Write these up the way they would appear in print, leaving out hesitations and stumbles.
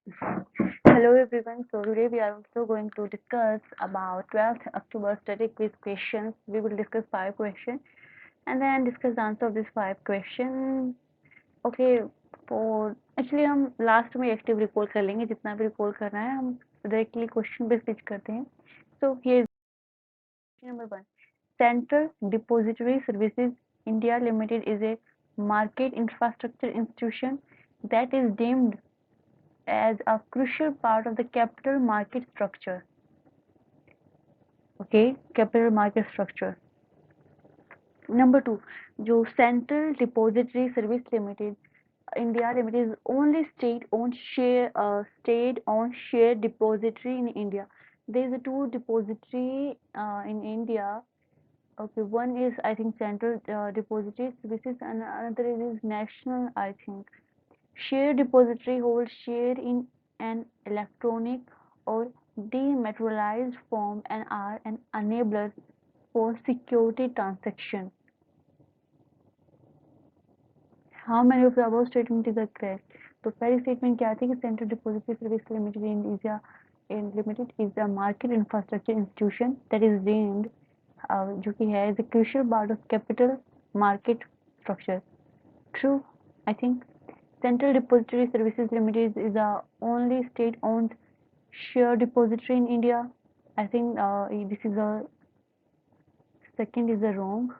Hello everyone. So today we are also going to discuss about 12th October static quiz questions. We will discuss 5 questions and then discuss the answer of these 5 questions. Okay, for actually हम last में active recall कर लेंगे जितना भी recall करना है हम directly question पे स्विच करते हैं. So here is question number 1. Central Depository Services India Limited is a market infrastructure institution that is deemed as a crucial part of the capital market structure. Okay, capital market structure. Number 2, जो Central Depository Service Limited India Limited is only state-owned share depository in India. There is a two depository in India. Okay, one is I think Central Depository Services and another is National I think. Share depository holds share in an electronic or dematerialized form and are an enabler for security transaction. How many of the above statement is correct? तो पहली statement क्या थी कि Central Depository Service Limited in India Limited is a market infrastructure institution that is deemed जो कि है is a crucial part of capital market structure. True, I think. Central Depository Services Limited is the only state-owned share depository in India. I think this is the second is the wrong,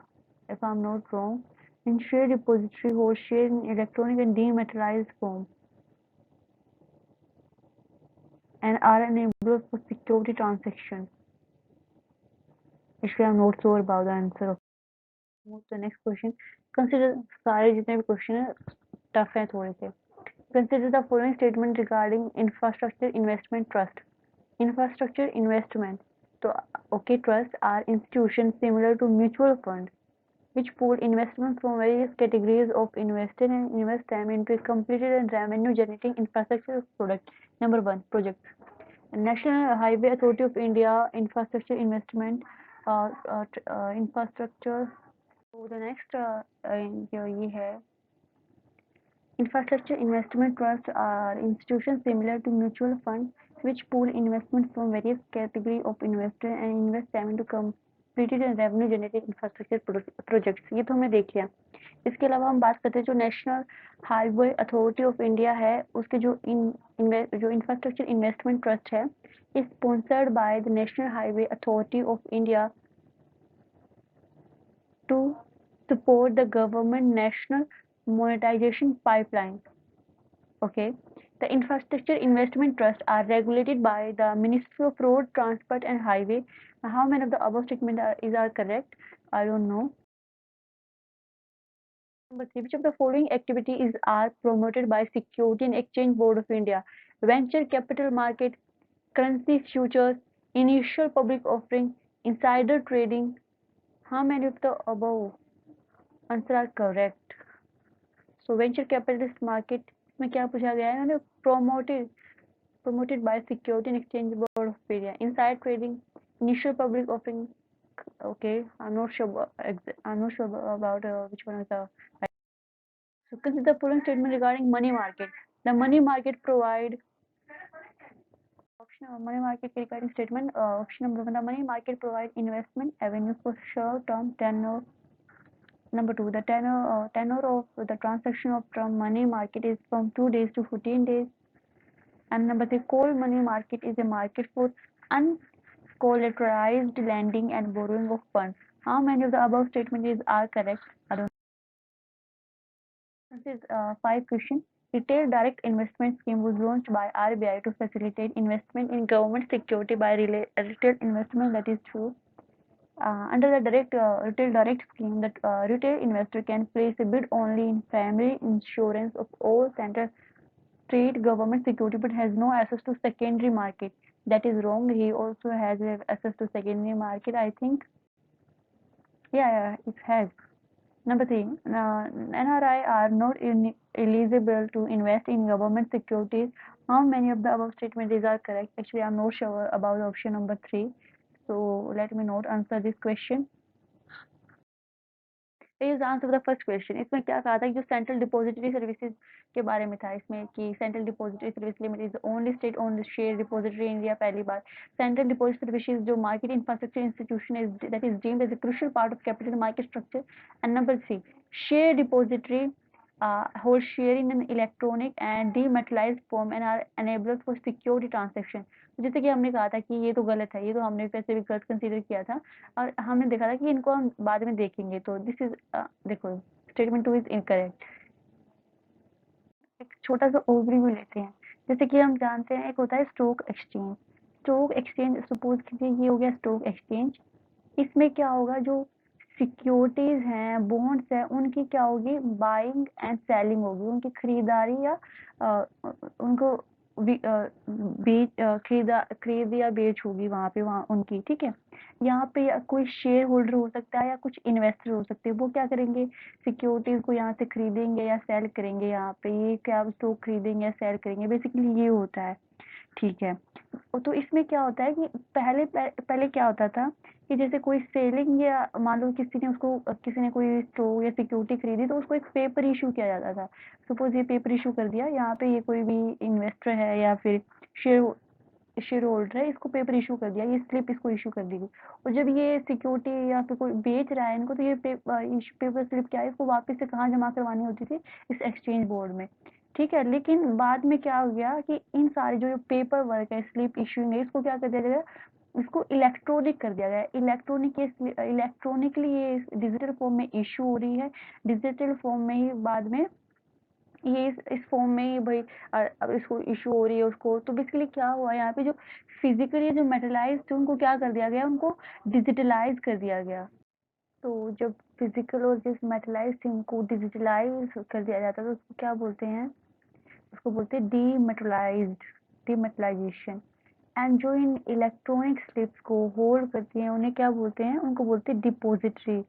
if I'm not wrong. In share depository holds share in electronic and dematerialized form and are enablers for security transaction. Actually, I'm not sure about the answer. Move to the next question. Consider सारे जितने भी question है tough है थोड़े से. Consider the following statement regarding infrastructure investment trust. Infrastructure investment. So, okay, trusts are institutions similar to mutual funds which pool investments from various categories of investors and invest them into a completed and revenue generating infrastructure product. Number 1, projects. National Highway Authority of India infrastructure investment infrastructure. So the next ये है infrastructure investment trusts are institutions similar to mutual funds which pool investments from various categories of investors and invest them into completed and revenue generating infrastructure projects. ये तो हमने देख लिया. इसके अलावा हम बात करते हैं जो National highway authority of India है उसके जो इंफ्रास्ट्रक्चर इन्वेस्टमेंट ट्रस्ट है is sponsored by the national highway authority of India to support the government national monetization pipeline. Okay, the infrastructure investment trusts are regulated by the Ministry of Road Transport and Highway. How many of the above statements are correct? I don't know. Number 3, which of the following activities are promoted by Security and Exchange Board of India? Venture capital market, currency futures, initial public offering, insider trading. How many of the above answer are correct? So venture capitalist market में क्या पूछा गया है? Promoted by Security and Exchange Board of India. Inside trading, initial public offering. Okay, I'm not sure. I'm not sure about which one is the. So consider the following statement regarding money market. The money market provide option money market regarding statement. Option number 1, the money market provide investment avenues for short-term tenure. Number 2, the tenure of the transaction of term money market is from 2 days to 14 days. And number 3, cold money market is a market for uncollateralized lending and borrowing of funds. How many of the above statements are correct? I don't. This is 5 question. Retail Direct Investment Scheme was launched by RBI to facilitate investment in government security by retail investment. That is true. Under the retail direct scheme, the retail investor can place a bid only in primary insurance of all central state government security but has no access to secondary market. That is wrong. He also has access to secondary market, I think. Yeah, it has. Number 3, NRI are not eligible to invest in government securities. How many of the above statements are correct? Actually, I'm not sure about option number 3. So let me not answer this question. Is answer the first question. इसमें क्या कहा था कि जो central depository services के बारे में था इसमें कि Central Depository Service Limited is only state own share depository India. पहली बात, सेंट्रल डिपॉजिट सर्विसेज जो market infrastructure institution is that is deemed as a crucial part of capital market structure. And number 3, share depository hold share in an electronic and dematerialized form and are enablers for security transaction। जैसे कि हमने कहा था कि ये तो गलत है, ये तो हमने वैसे भी गलत कंसीडर किया था और हमने देखा था कि इनको हम बाद में देखेंगे। तो दिस इज देखो स्टेटमेंट 2 इज इनकरेक्ट। एक छोटा सा ओवरव्यू लेते हैं। जैसे कि हम जानते हैं एक होता है stock exchange. Stock exchange suppose कीजिए ये हो गया स्टॉक एक्सचेंज। इसमें क्या होगा, जो सिक्योरिटीज हैं, बॉन्ड्स हैं, उनकी क्या होगी, बाइंग एंड सेलिंग होगी, उनकी खरीदारी या उनको खरीद या बेच होगी वहां पे, वहां उनकी, ठीक है। यहाँ पे कोई शेयर होल्डर हो सकता है या कुछ इन्वेस्टर हो सकते हैं, वो क्या करेंगे, सिक्योरिटीज को यहाँ से खरीदेंगे या सेल करेंगे। यहाँ पे ये क्या स्टॉक खरीदेंगे या सेल करेंगे, बेसिकली ये होता है, ठीक है। तो इसमें क्या होता है कि पहले क्या होता था कि जैसे कोई सेलिंग या मान लो किसी ने कोई स्टॉक या सिक्योरिटी खरीदी तो उसको एक पेपर इशू किया जाता था। सपोज ये पेपर इशू कर दिया, यहाँ पे ये कोई भी इन्वेस्टर है या फिर शेयर शेयर होल्डर है, इसको पेपर इशू कर दिया, ये स्लिप इसको इशू कर दी गई। और जब ये सिक्योरिटी या फिर कोई बेच रहा है इनको, तो ये पेपर स्लिप क्या है, इसको वापस से कहाँ जमा करवानी होती थी, इस एक्सचेंज बोर्ड में, ठीक है। लेकिन बाद में क्या हो गया कि इन सारे जो पेपर वर्क है, स्लिप इशूइंग है, इसको क्या कर दिया गया, इसको इलेक्ट्रॉनिक कर दिया गया। इलेक्ट्रॉनिकली ये डिजिटल फॉर्म में इशू हो रही है, डिजिटल फॉर्म में ही बाद में ये इस फॉर्म में ही भाई अब इसको इशू हो रही है उसको। तो बेसिकली क्या हुआ यहाँ पे, जो फिजिकली जो मेटलाइज थे उनको क्या कर दिया गया, उनको डिजिटलाइज कर दिया गया। तो जब फिजिकल और जिस मेटलाइज थे उनको डिजिटलाइज कर दिया जाता है तो उसको क्या बोलते हैं, उसको बोलते हैं डीमेटलाइजेशन। एंड जो इन इलेक्ट्रॉनिक स्लिप्स को होल्ड करती हैं उन्हें क्या बोलते हैं, उनको बोलते हैं डिपॉजिटरी।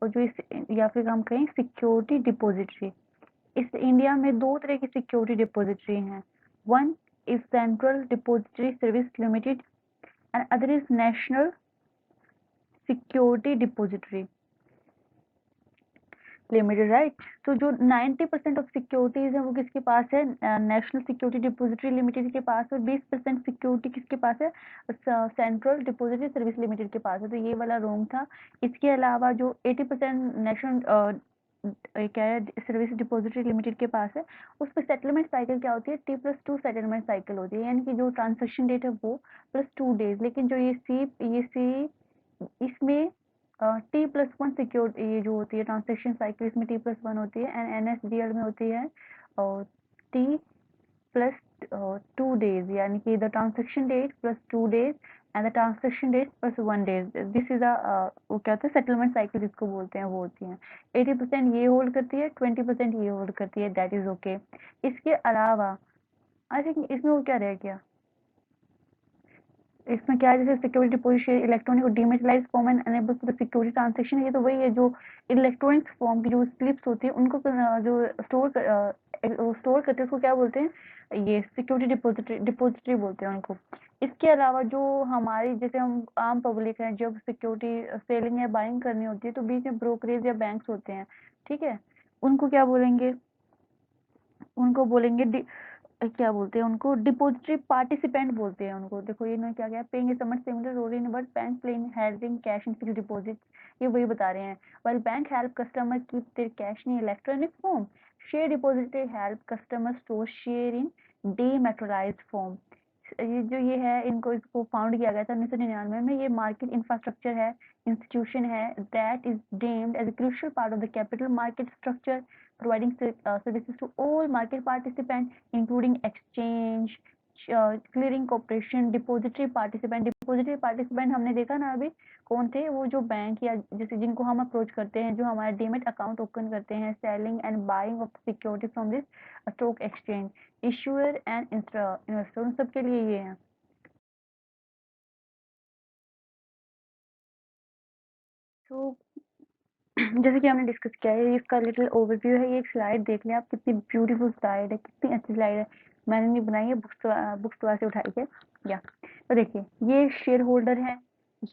और जो इस या फिर हम कहें सिक्योरिटी डिपॉजिटरी। इस इंडिया में दो तरह की सिक्योरिटी डिपॉजिटरी हैं। One is central Depository Service limited and other is national security depository limited, right. तो जो 90% ऑफ सिक्योरिटीज है वो किसके पास है, नेशनल सिक्योरिटी डिपॉजिटरी लिमिटेड के पास है। और 20% सिक्योरिटी किसके पास है, सेंट्रल डिपॉजिटरी सर्विस लिमिटेड के पास है। तो ये वाला रॉन्ग था। इसके अलावा जो 80% नेशनल क्या है सर्विस डिपॉजिटरी लिमिटेड के पास है, उस पर सेटलमेंट साइकिल क्या होती है, T+2 सेटलमेंट साइकिल होती है, यानी कि जो ट्रांजेक्शन डेट है वो +2 डेज। लेकिन जो ये सी इसमें T+1 सिक्योर ये जो होती है ट्रांजेक्शन साइकिल, इसमें T+1 होती है एंड NSDL में होती है और T+2 डेज, यानी कि the transaction date +2 days and the transaction date +1 days. This is वो क्या होता है सेटलमेंट साइकिल जिसको बोलते हैं, वो होती है। 80% ये होल्ड करती है, 20% ये होल्ड करती है, दैट इज ओके। इसके अलावा आई थिंक इसमें वो क्या रह गया, इसमें क्या है, जैसे सिक्योरिटी डिपॉजिट इलेक्ट्रॉनिक और dematerialised form and enable for the security transaction. ये तो वही है जो इलेक्ट्रॉनिक फॉर्म की जो स्लिप्स होती है उनको जो स्टोर करते हैं उसको क्या बोलते हैं, ये सिक्योरिटी डिपॉजिटरी बोलते हैं उनको। इसके अलावा जो हमारी जैसे हम आम पब्लिक है, जब सिक्योरिटी सेलिंग या बाइंग करनी होती है तो बीच में ब्रोकरेज या बैंक्स होते हैं, ठीक है। उनको क्या बोलेंगे, उनको बोलेंगे क्या बोलते हैं उनको, डिपॉजिटरी पार्टिसिपेंट बोलते हैं उनको। देखो ये इन्होंने क्या किया, पेइंग समझ similar role in but bank playing having cash in fixed deposit, ये वही बता रहे हैं। While bank help customer keep their cash in electronic form, share depository help customer store share in dematerialised form. ये है इनको इसको फाउंड किया गया था 1999 में। ये मार्केट इंफ्रास्ट्रक्चर है, इंस्टीट्यूशन है that is deemed as a crucial part of the capital market structure, providing services to all market participants, including exchange, clearing corporation, depository participant। depository participant हमने देखा ना अभी कौन थे, वो जो बैंक या जैसे जिनको हम अप्रोच करते हैं, जो हमारे डीमेट अकाउंट ओपन करते हैं, selling and buying of security from this stock exchange, issuer and investor, उन सबके लिए ये है। तो जैसे कि हमने डिस्कस किया है, इसका लिटिल ओवरव्यू है। ये एक स्लाइड देख लें आप, कितनी ब्यूटीफुल स्लाइड है, कितनी अच्छी स्लाइड है। मैंने नहीं बनाई है, बुक्स से उठाई है या। तो देखिए ये शेयर होल्डर है,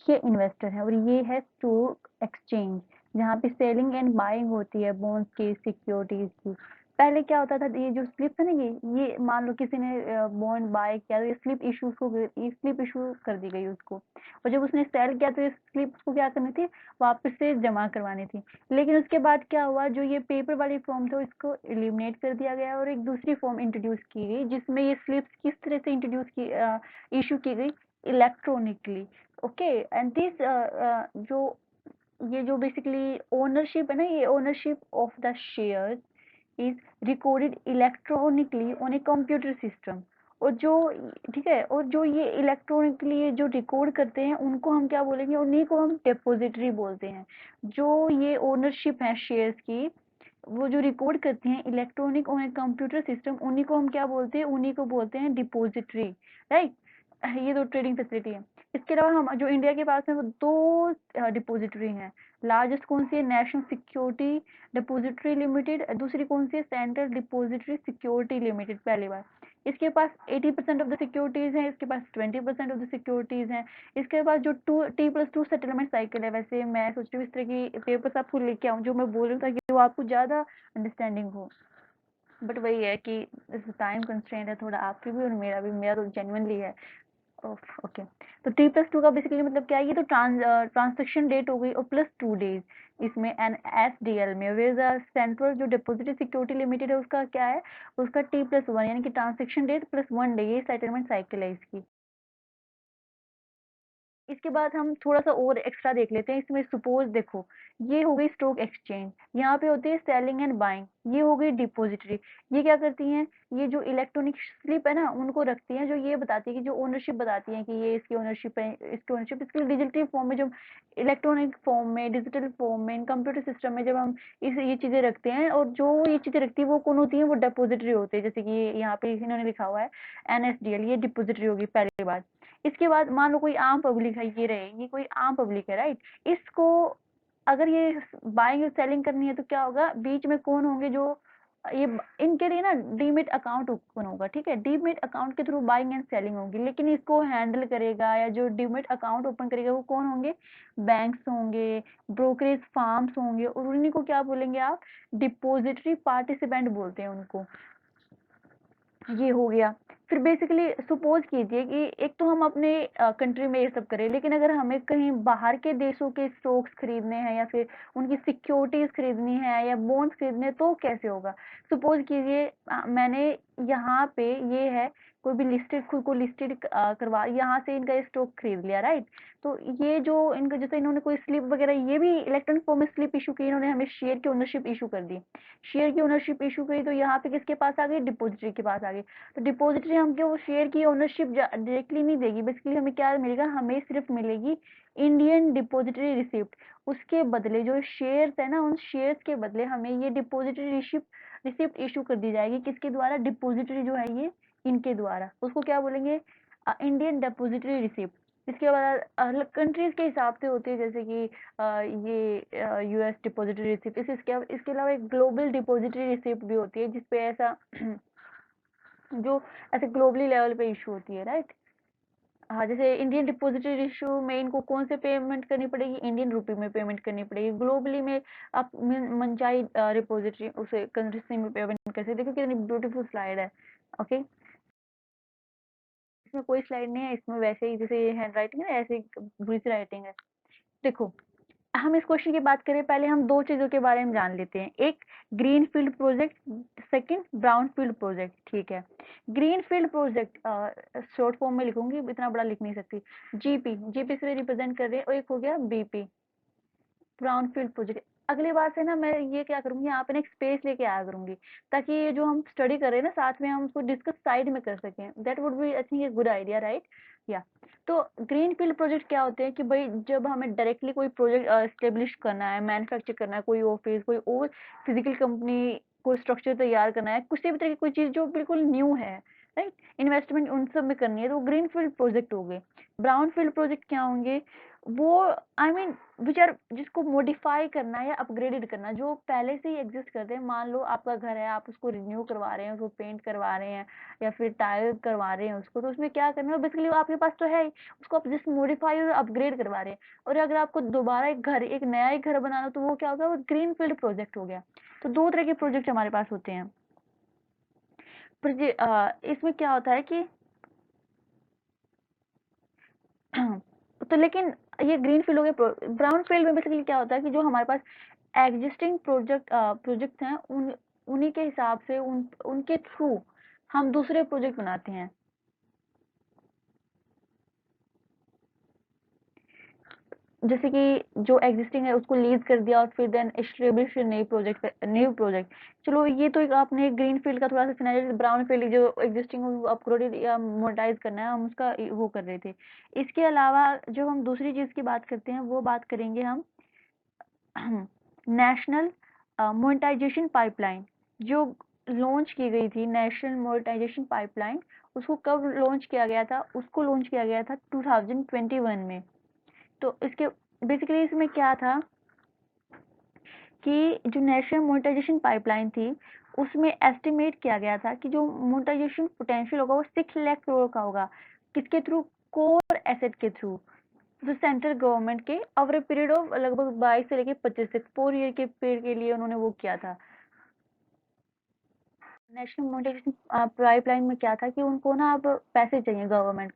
ये इन्वेस्टर है और ये है स्टॉक एक्सचेंज। जहाँ पे सेलिंग एंड बाइंग होती है बॉन्ड्स की, सिक्योरिटीज की। पहले क्या होता था, ये जो स्लिप है ना, ये मान लो किसी ने बॉन्ड बाय किया तो ये स्लिप इशू कर दी गई उसको, और जब उसने सेल किया तो ये स्लिप उसको क्या करनी थी, वापस से जमा करवानी थी। लेकिन उसके बाद क्या हुआ, जो ये पेपर वाली फॉर्म था इसको एलिमिनेट कर दिया गया और एक दूसरी फॉर्म इंट्रोड्यूस की गई, जिसमें ये स्लिप्स किस तरह से इंट्रोड्यूस की इशू की गई, इलेक्ट्रॉनिकली। ओके, एंड दिस जो ये जो बेसिकली ओनरशिप है ना, ये ownership of the share is recorded electronically on a computer system. और जो, ठीक है, और जो ये इलेक्ट्रॉनिकली जो रिकॉर्ड करते हैं उनको हम क्या बोलेंगे, उन्हीं को हम डिपॉजिटरी बोलते हैं। जो ये ओनरशिप है शेयर्स की, वो जो रिकॉर्ड करती हैं electronic on a computer system, उन्हीं को हम क्या बोलते हैं, उन्हीं को बोलते हैं डिपॉजिटरी, राइट। ये दो ट्रेडिंग फैसिलिटी है। इसके अलावा हम जो इंडिया के पास है वो दो डिपॉजिटरी हैं। लार्जेस्ट कौन सी है, नेशनल सिक्योरिटी डिपॉजिटरी लिमिटेड, दूसरी कौन सी है, सेंट्रल डिपॉजिटरी सिक्योरिटी लिमिटेड। पहली बार इसके पास 80% ऑफ द सिक्योरिटीज हैं, इसके पास 20% ऑफ द सिक्योरिटीज हैं। इसके बाद जो T+2 सेटलमेंट साइकिल है, वैसे मैं सोच रही हूँ इस तरह की पेपर्स आपको लेके आऊँ जो मैं बोल रही हूँ, ताकि वो आपको ज्यादा अंडरस्टैंडिंग हो। बट वही है कि टाइम कंस्ट्रेंट है थोड़ा, आपकी भी और मेरा भी, मेरा तो जेन्युइनली है। ओके, तो T+2 का बेसिकली मतलब क्या है, ये तो ट्रांजेक्शन डेट हो गई और +2 डेज इसमें NSDL में। वेयर सेंट्रल जो डिपॉजिटरी सिक्योरिटी लिमिटेड है उसका क्या है, उसका T+1 यानी कि ट्रांजेक्शन डेट +1 डे, ये सेटलमेंट साइकिल है इसकी। इसके बाद हम थोड़ा सा और एक्स्ट्रा देख लेते हैं इसमें। सपोज देखो, ये हो गई स्टॉक एक्सचेंज, यहाँ पे होती है सेलिंग एंड बाइंग, ये हो गई डिपॉजिटरी। ये क्या करती हैं, ये जो इलेक्ट्रॉनिक स्लिप है ना उनको रखती हैं, जो ये बताती है कि जो ओनरशिप बताती है कि ये इसकी ओनरशिप है, इसकी ओनरशिप। इसके डिजिटल फॉर्म में, जब इलेक्ट्रॉनिक फॉर्म में, डिजिटल फॉर्म में, कंप्यूटर सिस्टम में जब हम ये चीजें रखते हैं, और जो ये चीजें रखती है वो कौन होती है, वो डिपॉजिटरी होती है। जैसे कि यहाँ पे इन्होंने लिखा हुआ है NSDL, ये डिपॉजिटरी होगी पहली बात। इसके बाद मान लो कोई आम पब्लिक है, ये कोई आम पब्लिक है, राइट। इसको अगर ये बाइंग और सेलिंग करनी है तो क्या होगा, बीच में कौन होंगे, जो ये इनके लिए ना डीमेट अकाउंट ओपन होगा, ठीक है। डीमेट अकाउंट के थ्रू बाइंग एंड सेलिंग होगी, लेकिन इसको हैंडल करेगा या जो डीमेट अकाउंट ओपन करेगा वो कौन होंगे, बैंक्स होंगे, ब्रोकरेज फार्म्स होंगे, और उन्हीं को क्या बोलेंगे आप, डिपोजिटरी पार्टिसिपेंट बोलते हैं उनको। ये हो गया। फिर बेसिकली सपोज कीजिए कि एक तो हम अपने कंट्री में ये सब करें, लेकिन अगर हमें कहीं बाहर के देशों के स्टॉक्स खरीदने हैं या फिर उनकी सिक्योरिटीज खरीदनी है या बॉन्ड्स खरीदने हैं, तो कैसे होगा। सपोज कीजिए मैंने यहाँ पे ये है, कोई भी लिस्टेड, खुद को लिस्टेड करवा, यहाँ से इनका स्टॉक खरीद लिया, राइट। तो ये जो इनका, जैसे इन्होंने कोई स्लिप वगैरह, ये भी इलेक्ट्रॉनिक फॉर्म में स्लिप इशू की, इन्होंने हमें शेयर की ओनरशिप इशू कर दी। शेयर की ओनरशिप इशू करी तो यहाँ पे किसके पास आ गई, डिपोजिटरी के पास आ गई। तो डिपॉजिटरी हमको वो शेयर की ओनरशिप डायरेक्टली नहीं देगी, बेसिकली हमें क्या मिलेगा, हमें सिर्फ मिलेगी इंडियन डिपॉजिटरी रिसिप्ट। उसके बदले जो शेयर्स है ना, उन शेयर्स के बदले हमें ये डिपॉजिटरी रिसिप्ट रिसिप्ट इशू कर दी जाएगी, किसके द्वारा, डिपॉजिटरी जो है ये इनके द्वारा। उसको क्या बोलेंगे, इंडियन डिपॉजिटरी रिसिप्ट। इसके बाद अलग कंट्रीज के हिसाब से होती है, जैसे कि ये US डिपॉजिटरी रिसिप्ट। इसके अलावा एक ग्लोबल डिपॉजिटरी रिसिप्ट भी होती है, जिसपे ऐसा जो ऐसे ग्लोबली लेवल पे इशू होती है, राइट। हाँ, जैसे इंडियन डिपॉजिटरी इशू में इनको कौन से पेमेंट करनी पड़ेगी, इंडियन रुपी में पेमेंट करनी पड़ेगी। ग्लोबली में आप मनचाही डिपॉजिटरी उसे करेंसी में पेमेंट कर सकते। देखो कितनी ब्यूटीफुल स्लाइड है। ओके, इसमें कोई स्लाइड नहीं है, इसमें वैसे ही जैसे हैंड राइटिंग है ऐसे बुरी सी राइटिंग है। देखो, हम इस क्वेश्चन की बात करें, पहले हम दो चीजों के बारे में जान लेते हैं। एक green field project, second brown field project, ठीक है। Green field project short form में लिखूंगी, इतना बड़ा लिख नहीं सकती। जीपी से रिप्रेजेंट कर रहे हैं, और एक हो गया बीपी, ब्राउन फील्ड प्रोजेक्ट। अगली बार से ना मैं ये क्या करूंगी, यहाँ पे ना एक स्पेस लेके आया करूंगी, ताकि ये जो हम स्टडी कर रहे हैं ना साथ में, हम उसको डिस्कस साइड में कर सकें। That would be I think a good idea, right. या तो ग्रीन फील्ड प्रोजेक्ट क्या होते हैं कि भाई, जब हमें डायरेक्टली कोई प्रोजेक्ट स्टेब्लिश करना है, मैन्युफैक्चर करना है, कोई ऑफिस, कोई और फिजिकल कंपनी, कोई स्ट्रक्चर तैयार करना है, किसी भी तरह की कोई चीज जो बिल्कुल न्यू है, राइट, इन्वेस्टमेंट उन सब में करनी है, तो ग्रीन फील्ड प्रोजेक्ट हो गए। ब्राउन फील्ड प्रोजेक्ट क्या होंगे, वो आई मीन विच आर जिसको मॉडिफाई करना है या अपग्रेडेड करना, जो पहले से ही एग्जिस्ट करते हैं। मान लो आपका घर है, आप उसको रिन्यू करवा रहे हैं, उसको पेंट करवा रहे हैं या फिर टाइल करवा रहे हैं उसको, तो उसमें क्या करना है, बेसिकली आपके पास तो है ही, उसको आप जस्ट मॉडिफाई और अपग्रेड करवा रहे हैं। और अगर आपको दोबारा एक नया ही घर बनाना, तो वो क्या होगा, वो ग्रीन फील्ड प्रोजेक्ट हो गया। तो दो तरह के प्रोजेक्ट हमारे पास होते हैं। इसमें क्या होता है कि तो लेकिन ये ग्रीन फील्ड हो गया। ब्राउन फील्ड में बेसिकली क्या होता है कि जो हमारे पास एग्जिस्टिंग प्रोजेक्ट्स हैं, उन उन्हीं के हिसाब से उनके थ्रू हम दूसरे प्रोजेक्ट बनाते हैं। जैसे कि जो एग्जिस्टिंग है उसको लीज कर दिया और फिर देन एस्टेब्लिश न्यू प्रोजेक्ट। चलो ये तो एक आपने ग्रीन फील्ड का थोड़ा सा सिनेरियो, ब्राउन फील्ड जो एग्जिस्टिंग अपग्रेडेड या मोनेटाइज करना है, हम उसका वो कर रहे थे। इसके अलावा जो हम दूसरी चीज की बात करते हैं, वो बात करेंगे हम नेशनल मोनेटाइजेशन पाइपलाइन, जो लॉन्च की गई थी। नेशनल मोनेटाइजेशन पाइपलाइन, उसको कब लॉन्च किया गया था? उसको लॉन्च किया गया था 2021 में। तो इसके बेसिकली इसमें क्या था कि जो नेशनल मोनेटाइजेशन पाइपलाइन थी, उसमें एस्टिमेट किया गया था कि जो मोनेटाइजेशन पोटेंशियल होगा वो 6 लाख करोड़ का होगा। किसके थ्रू? कोर एसेट के थ्रू, जो सेंट्रल गवर्नमेंट के ओवर ए पीरियड ऑफ लगभग 22 से लेके 25 तक 4 ईयर के पीरियड के लिए उन्होंने वो किया था। नेशनल मोनेटाइजेशन पाइपलाइन में क्या था कि उनको ना अब पैसे चाहिए, गवर्नमेंट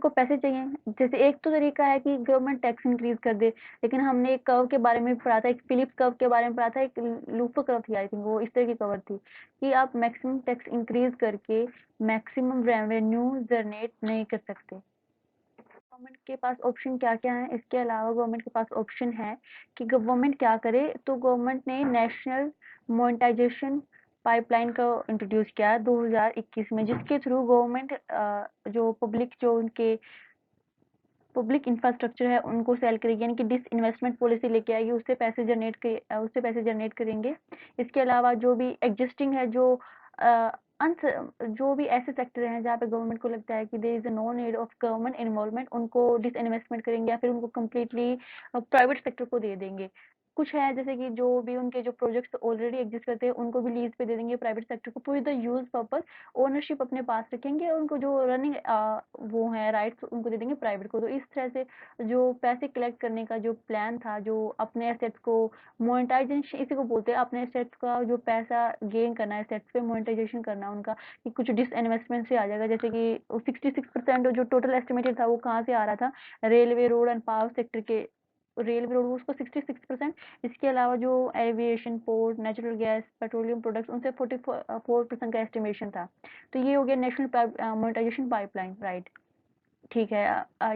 को पैसे चाहिए। जैसे एक तो तरीका है कि गवर्नमेंट टैक्स इंक्रीज कर दे, लेकिन हमने एक कर्व के बारे में पढ़ा था, एक फिलिप्स कर्व के बारे में पढ़ा था, एक लूपर कर्व थी, आई थिंक वो इस तरह की कर्व थी कि आप मैक्सिमम टैक्स इंक्रीज करके मैक्सिमम रेवेन्यू जनरेट नहीं कर सकते। गवर्नमेंट के पास ऑप्शन क्या क्या है? इसके अलावा गवर्नमेंट के पास ऑप्शन है कि गवर्नमेंट क्या करे। तो गवर्नमेंट ने नेशनल मोनेटाइजेशन पाइपलाइन को इंट्रोड्यूस किया 2021 में, जिसके थ्रू गवर्नमेंट जो उनके पब्लिक इंफ्रास्ट्रक्चर है उनको सेल करेगी, यानी कि डिस इन्वेस्टमेंट पॉलिसी लेके आएगी, उससे पैसे जनरेट करेंगे। इसके अलावा जो भी एग्जिस्टिंग है, अ, अंस जो भी ऐसे सेक्टर हैं जहाँ पे गवर्नमेंट को लगता है कि there is no need of government involvement, उनको डिस इन्वेस्टमेंट करेंगे या फिर उनको कम्प्लीटली प्राइवेट सेक्टर को दे देंगे। कुछ है जैसे कि जो भी उनके जो प्रोजेक्ट्स ऑलरेडी एग्जिस्ट करते हैं उनको भी लीज पे दे देंगे प्राइवेट सेक्टर को, for the use purpose. Ownership अपने पास रखेंगे और उनको जो रनिंग वो है राइट्स उनको दे देंगे प्राइवेट को। तो इस तरह से जो पैसे कलेक्ट करने का जो प्लान था, जो अपने एसेट्स को मोनेटाइजेशन इसी को बोलते हैं, अपने एसेट्स का जो पैसा गेन करना है, एसेट्स पे मोनेटाइजेशन करना उनका, कि कुछ डिस इन्वेस्टमेंट से आ जाएगा। जैसे कि 66% जो टोटल एस्टिमेटेड था वो कहाँ से आ रहा था? Railway, road and power sector के। रेलवे रोड उसको 66%, इसके अलावा जो aviation, port, natural gas, petroleum products, उनसे 44% का एस्टिमेशन था। तो ये हो गया नेशनल मोनेटाइजेशन पाइपलाइन, राइट? ठीक है।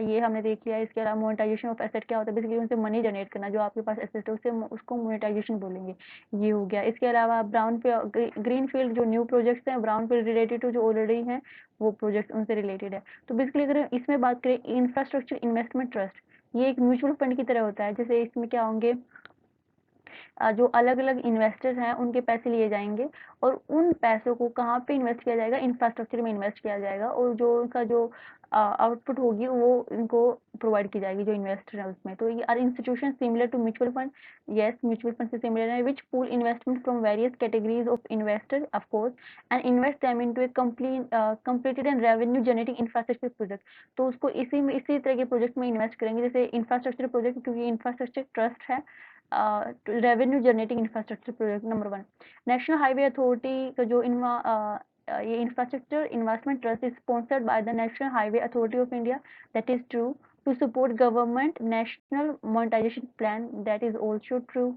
ये हमने देख लिया। इसके अलावा मोनेटाइजेशन ऑफ एसेट क्या होता है? बेसिकली उनसे मनी जनरेट करना, जो आपके पास एसेट है उससे उसको मोनेटाइजेशन बोलेंगे। ये हो गया। इसके अलावा ग्रीन फील्ड जो न्यू प्रोजेक्ट्स हैं, ब्राउन फील्ड रिलेटेड टू जो ऑलरेडी हैं वो प्रोजेक्ट उनसे रिलेटेड है। तो बेसिकली अगर इसमें बात करें, इंफ्रास्ट्रक्चर इन्वेस्टमेंट ट्रस्ट, ये एक म्यूचुअल फंड की तरह होता है। जैसे इसमें क्या होंगे, जो अलग-अलग इन्वेस्टर्स हैं उनके पैसे लिए जाएँगे और उन पैसों को कहाँ पे इन्वेस्ट किया जाएगा? इंफ्रास्ट्रक्चर में इन्वेस्ट किया जाएगा, और जो उनका जो आउटपुट होगी वो इनको प्रोवाइड की जाएगी जो इन्वेस्टर है उसमें। तो ये are institution similar to mutual fund. Yes, mutual fund से सिमिलर है, which pool investment from various categories of investor of course and invest them into a completed and revenue generating infrastructure project. तो उसको इसी तरह के project में invest करेंगे, जैसे इंफ्रास्ट्रक्चर प्रोजेक्ट, क्योंकि इंफ्रास्ट्रक्चर ट्रस्ट है। Revenue generating infrastructure project number 1। National highway authority का जो ये infrastructure investment trust is sponsored by the national highway authority of India, that is true. To support government national monetisation plan, that is also true.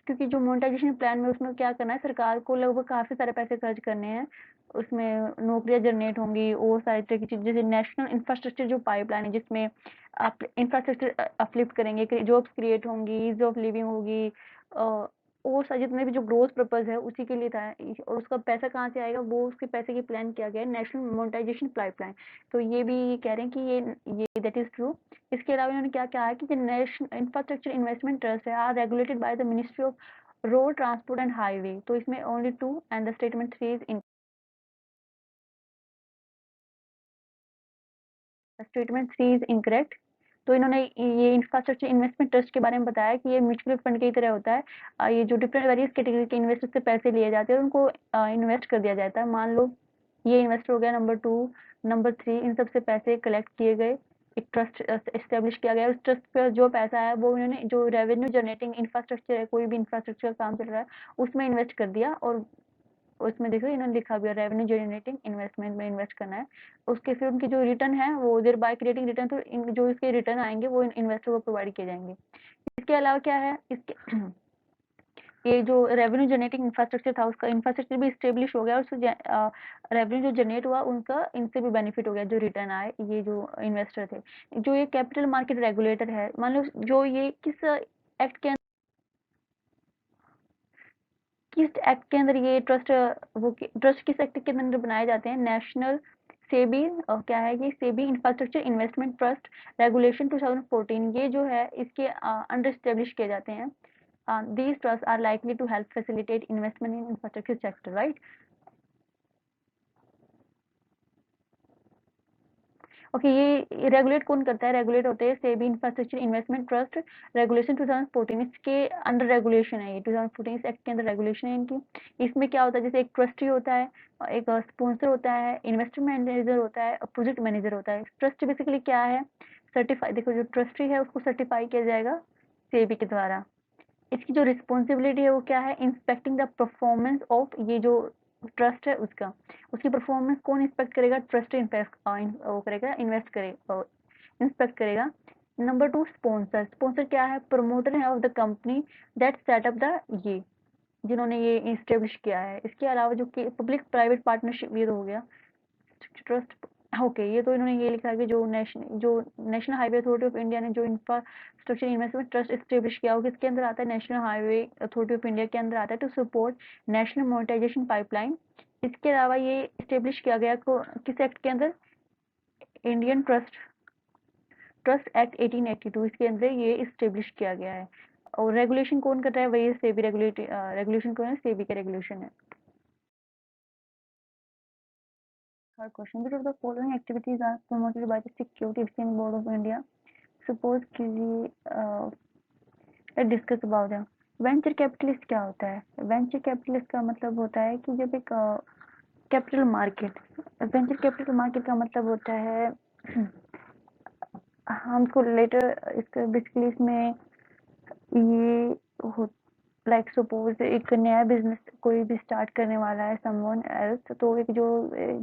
क्योंकि जो monetization plan में उसमें क्या करना है, सरकार को लगभग काफी सारे पैसे खर्च करने हैं, उसमें नौकरियां जनरेट होंगी और सारी तरह की चीज, जैसे नेशनल इंफ्रास्ट्रक्चर जो पाइपलाइन है जिसमें आप इंफ्रास्ट्रक्चर अपलिफ्ट करेंगे, जॉब्स क्रिएट होंगी, ईज ऑफ लिविंग होगी, और सारे जितने भी जो ग्रोथ पर्पज है उसी के लिए था। और उसका पैसा कहाँ से आएगा? वो उसके पैसे की प्लान किया गया है नेशनल मोनेटाइजेशन पाइपलाइन। तो ये भी कह रहे हैं कि ये दैट इज ट्रू। इसके अलावा इन्होंने क्या कहा है कि नेशनल इंफ्रास्ट्रक्चर इन्वेस्टमेंट ट्रस्ट है are regulated by the ministry of road transport and highway. तो इसमें only two and the statement 3 is in statement 3 is incorrect. तो इन्होंने ये इंफ्रास्ट्रक्चर इन्वेस्टमेंट ट्रस्ट के बारे में बताया कि ये म्यूचुअल फंड की तरह होता है। ये जो डिफरेंट वेरियस कैटेगरी के इन्वेस्टर से पैसे लिए जाते हैं और उनको इन्वेस्ट कर दिया जाता है। मान लो ये इन्वेस्टर हो गया नंबर 2, नंबर 3, इन सब से पैसे कलेक्ट किए गए, एक ट्रस्ट एस्टेब्लिश किया गया। उस ट्रस्ट पे जो पैसा है वो उन्होंने जो रेवेन्यू जनरेटिंग इंफ्रास्ट्रक्चर है, कोई भी इंफ्रास्ट्रक्चर का काम चल रहा है उसमें इन्वेस्ट कर दिया। और उसमें देखो इन्होंने लिखा भी है रेवेन्यू जनरेटिंग इन्वेस्टमेंट में इन्वेस्ट करना है। उसके फिर उनकी जो रिटर्न है वो देर बाय क्रिएटिंग रिटर्न, तो जो इसके रिटर्न आएंगे वो इन्वेस्टर को प्रोवाइड किए जाएंगे। इसके अलावा क्या है, इसके ये जो रेवेन्यू जनरेटिंग इंफ्रास्ट्रक्चर था उसका इंफ्रास्ट्रक्चर भी स्टेब्लिश हो गया और उससे रेवेन्यू जो जनरेट हुआ उनका इनसे भी बेनिफिट हो गया, जो रिटर्न आए ये जो इन्वेस्टर थे। जो ये कैपिटल मार्केट रेगुलेटर है, मान लो जो ये एक्ट के किस एक्ट के अंदर ये ट्रस्ट, वो ट्रस्ट किस एक्ट के अंदर बनाए जाते हैं, नेशनल सेबी क्या है ये SEBI infrastructure investment trust regulation 2014, ये जो है इसके अंडर स्टेब्लिश किए जाते हैं। these trusts are likely to help facilitate investment in infrastructure sector, right? Okay, ये रेगुलेट कौन करता है, रेगुलेट होते हैं SEBI infrastructure investment trust regulation 2014, इसके अंडर रेगुलेशन है ये 2014 इस एक्ट के अंदर रेगुलेशन है इनकी। इसमें क्या होता है, जैसे एक ट्रस्टी होता है, एक स्पॉन्सर होता है, इन्वेस्टमेंट मैनेजर होता है और प्रोजेक्ट मैनेजर होता है। ट्रस्ट बेसिकली क्या है, सर्टिफाई, देखो जो ट्रस्टी है उसको सर्टिफाई किया जाएगा सेबी के द्वारा। इसकी जो रिस्पॉन्सिबिलिटी है वो क्या है, इंस्पेक्टिंग द परफॉर्मेंस ऑफ ये जो ट्रस्ट है उसका, उसकी परफॉर्मेंस कौन इंस्पेक्ट करेगा, ट्रस्ट इन्वेस्ट वो करेगा, इन्वेस्ट करेगा, इंस्पेक्ट करेगा। नंबर 2 स्पॉन्सर, स्पॉन्सर क्या है, प्रमोटर है of the company that setup the ये जिन्होंने ये इस्टेब्लिश किया है। इसके अलावा जो पब्लिक प्राइवेट पार्टनरशिप ये तो हो गया ट्रस्ट। ओके, ये तो इन्होंने ये लिखा है कि जो National highway authority of India ने जो इंफ्रास्ट्रक्चर इन्वेस्टमेंट ट्रस्ट एस्टेब्लिश किया हो, किसके अंदर आता है, national highway authority of India के अंदर आता है, to support national monetisation pipeline. इसके अलावा ये एस्टेब्लिश किया गया किस एक्ट के अंदर, इंडियन ट्रस्ट ट्रस्ट एक्ट 1882, इसके अंदर ये एस्टेब्लिश किया गया है। और रेगुलेशन कौन कर रहा है, वही सेबी रेगुलेशन कौन है, सेबी का रेगुलेशन है। Third question, which of the following activities are promoted by the Security Exchange Board of India? Suppose कीजिए, discuss about the venture capitalist. क्या होता है वेंचर कैपिटलिस्ट, का मतलब होता है कि जब एक capital market, venture capital market का मतलब होता है हमको लेटर इसका बेसिकली इसमें ये हो, लाइक सपोज एक नया बिजनेस कोई भी स्टार्ट करने वाला है समवन एल्स, तो एक जो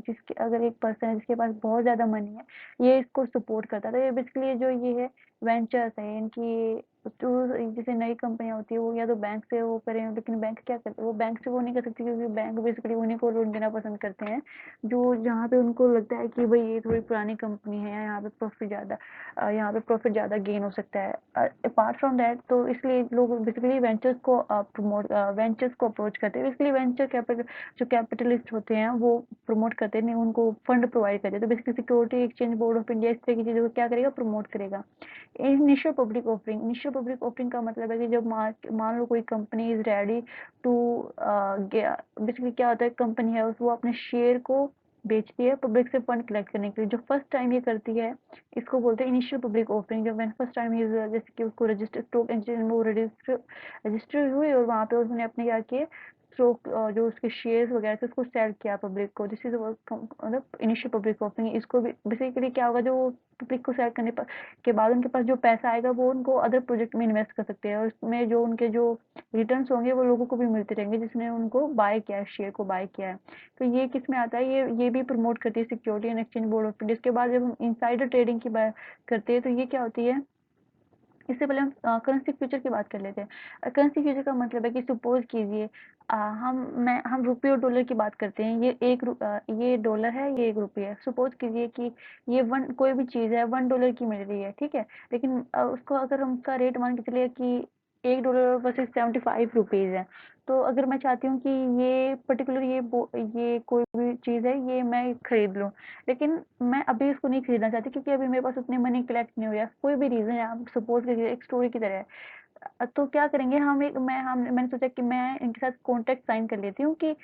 जिसके अगर एक पर्सन है जिसके पास बहुत ज़्यादा मनी है, ये इसको सपोर्ट करता है। तो ये बेसिकली जो ये है वेंचर्स है इनकी। तो जैसे नई कंपनियां होती है वो या तो बैंक से वो करें, लेकिन बैंक क्या करते हैं, वो बैंक से वो नहीं कर सकती क्योंकि बैंक बेसिकली उन्हीं को लोन देना पसंद करते हैं जो जहाँ पे उनको लगता है कि भाई ये थोड़ी पुरानी कंपनी है, यहाँ पे प्रॉफिट ज़्यादा गेन हो सकता है। अपार्ट फ्रॉम दैट, तो इसलिए लोग बेसिकली वेंचर्स को अप्रोच करते हैं। इसलिए वेंचर कैपिटल जो कैपिटलिस्ट होते हैं वो प्रमोट करते हैं, उनको फंड प्रोवाइड करते हैं। तो basically security exchange board of India इस तरह की चीज़ों को क्या करेगा, प्रमोट करेगा। इनिशियल पब्लिक ऑफरिंग का मतलब है कि जब मान लो कोई company is ready to, basically क्या होता है, कंपनी है वो अपने शेयर को बेचती है पब्लिक से फंड कलेक्ट करने के लिए। जो फर्स्ट टाइम ये करती है इसको बोलते हैं इनिशियल पब्लिक ऑफरिंग। जब मैंने फर्स्ट टाइम जैसे कि उसको रजिस्टर स्टॉक एक्सचेंज में वो रजिस्टर हुई और वहाँ पे उसने अपने क्या किए, स्टॉक जो उसके शेयर्स वगैरह थे उसको सेल किया पब्लिक को। दिस इज मतलब इनिशियल पब्लिक ऑफरिंग। इसको भी बेसिकली क्या होगा, जो पब्लिक को सेल करने पर के बाद उनके पास जो पैसा आएगा वो उनको अदर प्रोजेक्ट में इन्वेस्ट कर सकते हैं और उसमें जो उनके जो रिटर्न्स होंगे वो लोगों को भी मिलते रहेंगे जिसने उनको बाय किया है, शेयर को बाय किया है। तो ये किस में आता है, ये भी प्रमोट करती है security and exchange board of India. इसके बाद जब हम इनसाइडर ट्रेडिंग की बात करते हैं तो ये क्या होती है, इससे पहले हम करेंसी फ्यूचर की बात कर लेते हैं। करेंसी फ्यूचर का मतलब है कि सपोज कीजिए हम रुपये और डॉलर की बात करते हैं। ये डॉलर है, ये एक रुपये है। सपोज कीजिए कि ये वन कोई भी चीज़ है $1 की मिल रही है, ठीक है, लेकिन उसको अगर हम उसका रेट मान के चलिए कि $1 वर्सेस 75 रुपीज़ है। तो अगर मैं चाहती हूँ कि ये पर्टिकुलर ये कोई भी चीज़ है ये मैं खरीद लूँ, लेकिन मैं अभी इसको नहीं खरीदना चाहती क्योंकि अभी मेरे पास उतने मनी कलेक्ट नहीं हो रहा। कोई भी रीज़न है, आप सपोज कीजिए एक स्टोरी की तरह है। तो क्या करेंगे हम एक मैंने सोचा कि मैं इनके साथ कॉन्ट्रैक्ट साइन कर लेती हूँ कि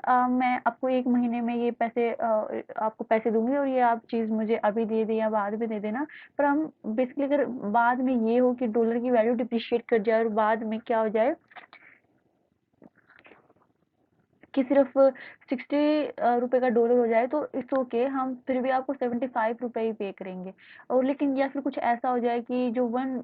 मैं आपको 1 महीने में ये पैसे आपको पैसे दूँगी और ये आप चीज़ मुझे अभी दे दें या बाद में दे देना। पर हम बेसिकली अगर बाद में ये हो कि डॉलर की वैल्यू डिप्रिशिएट कर जाए और बाद में क्या हो जाए कि सिर्फ 60 रुपए का डॉलर हो जाए तो इट्स ओके, हम फिर भी आपको 75 रुपए ही पे करेंगे। और लेकिन या फिर कुछ ऐसा हो जाए कि जो 1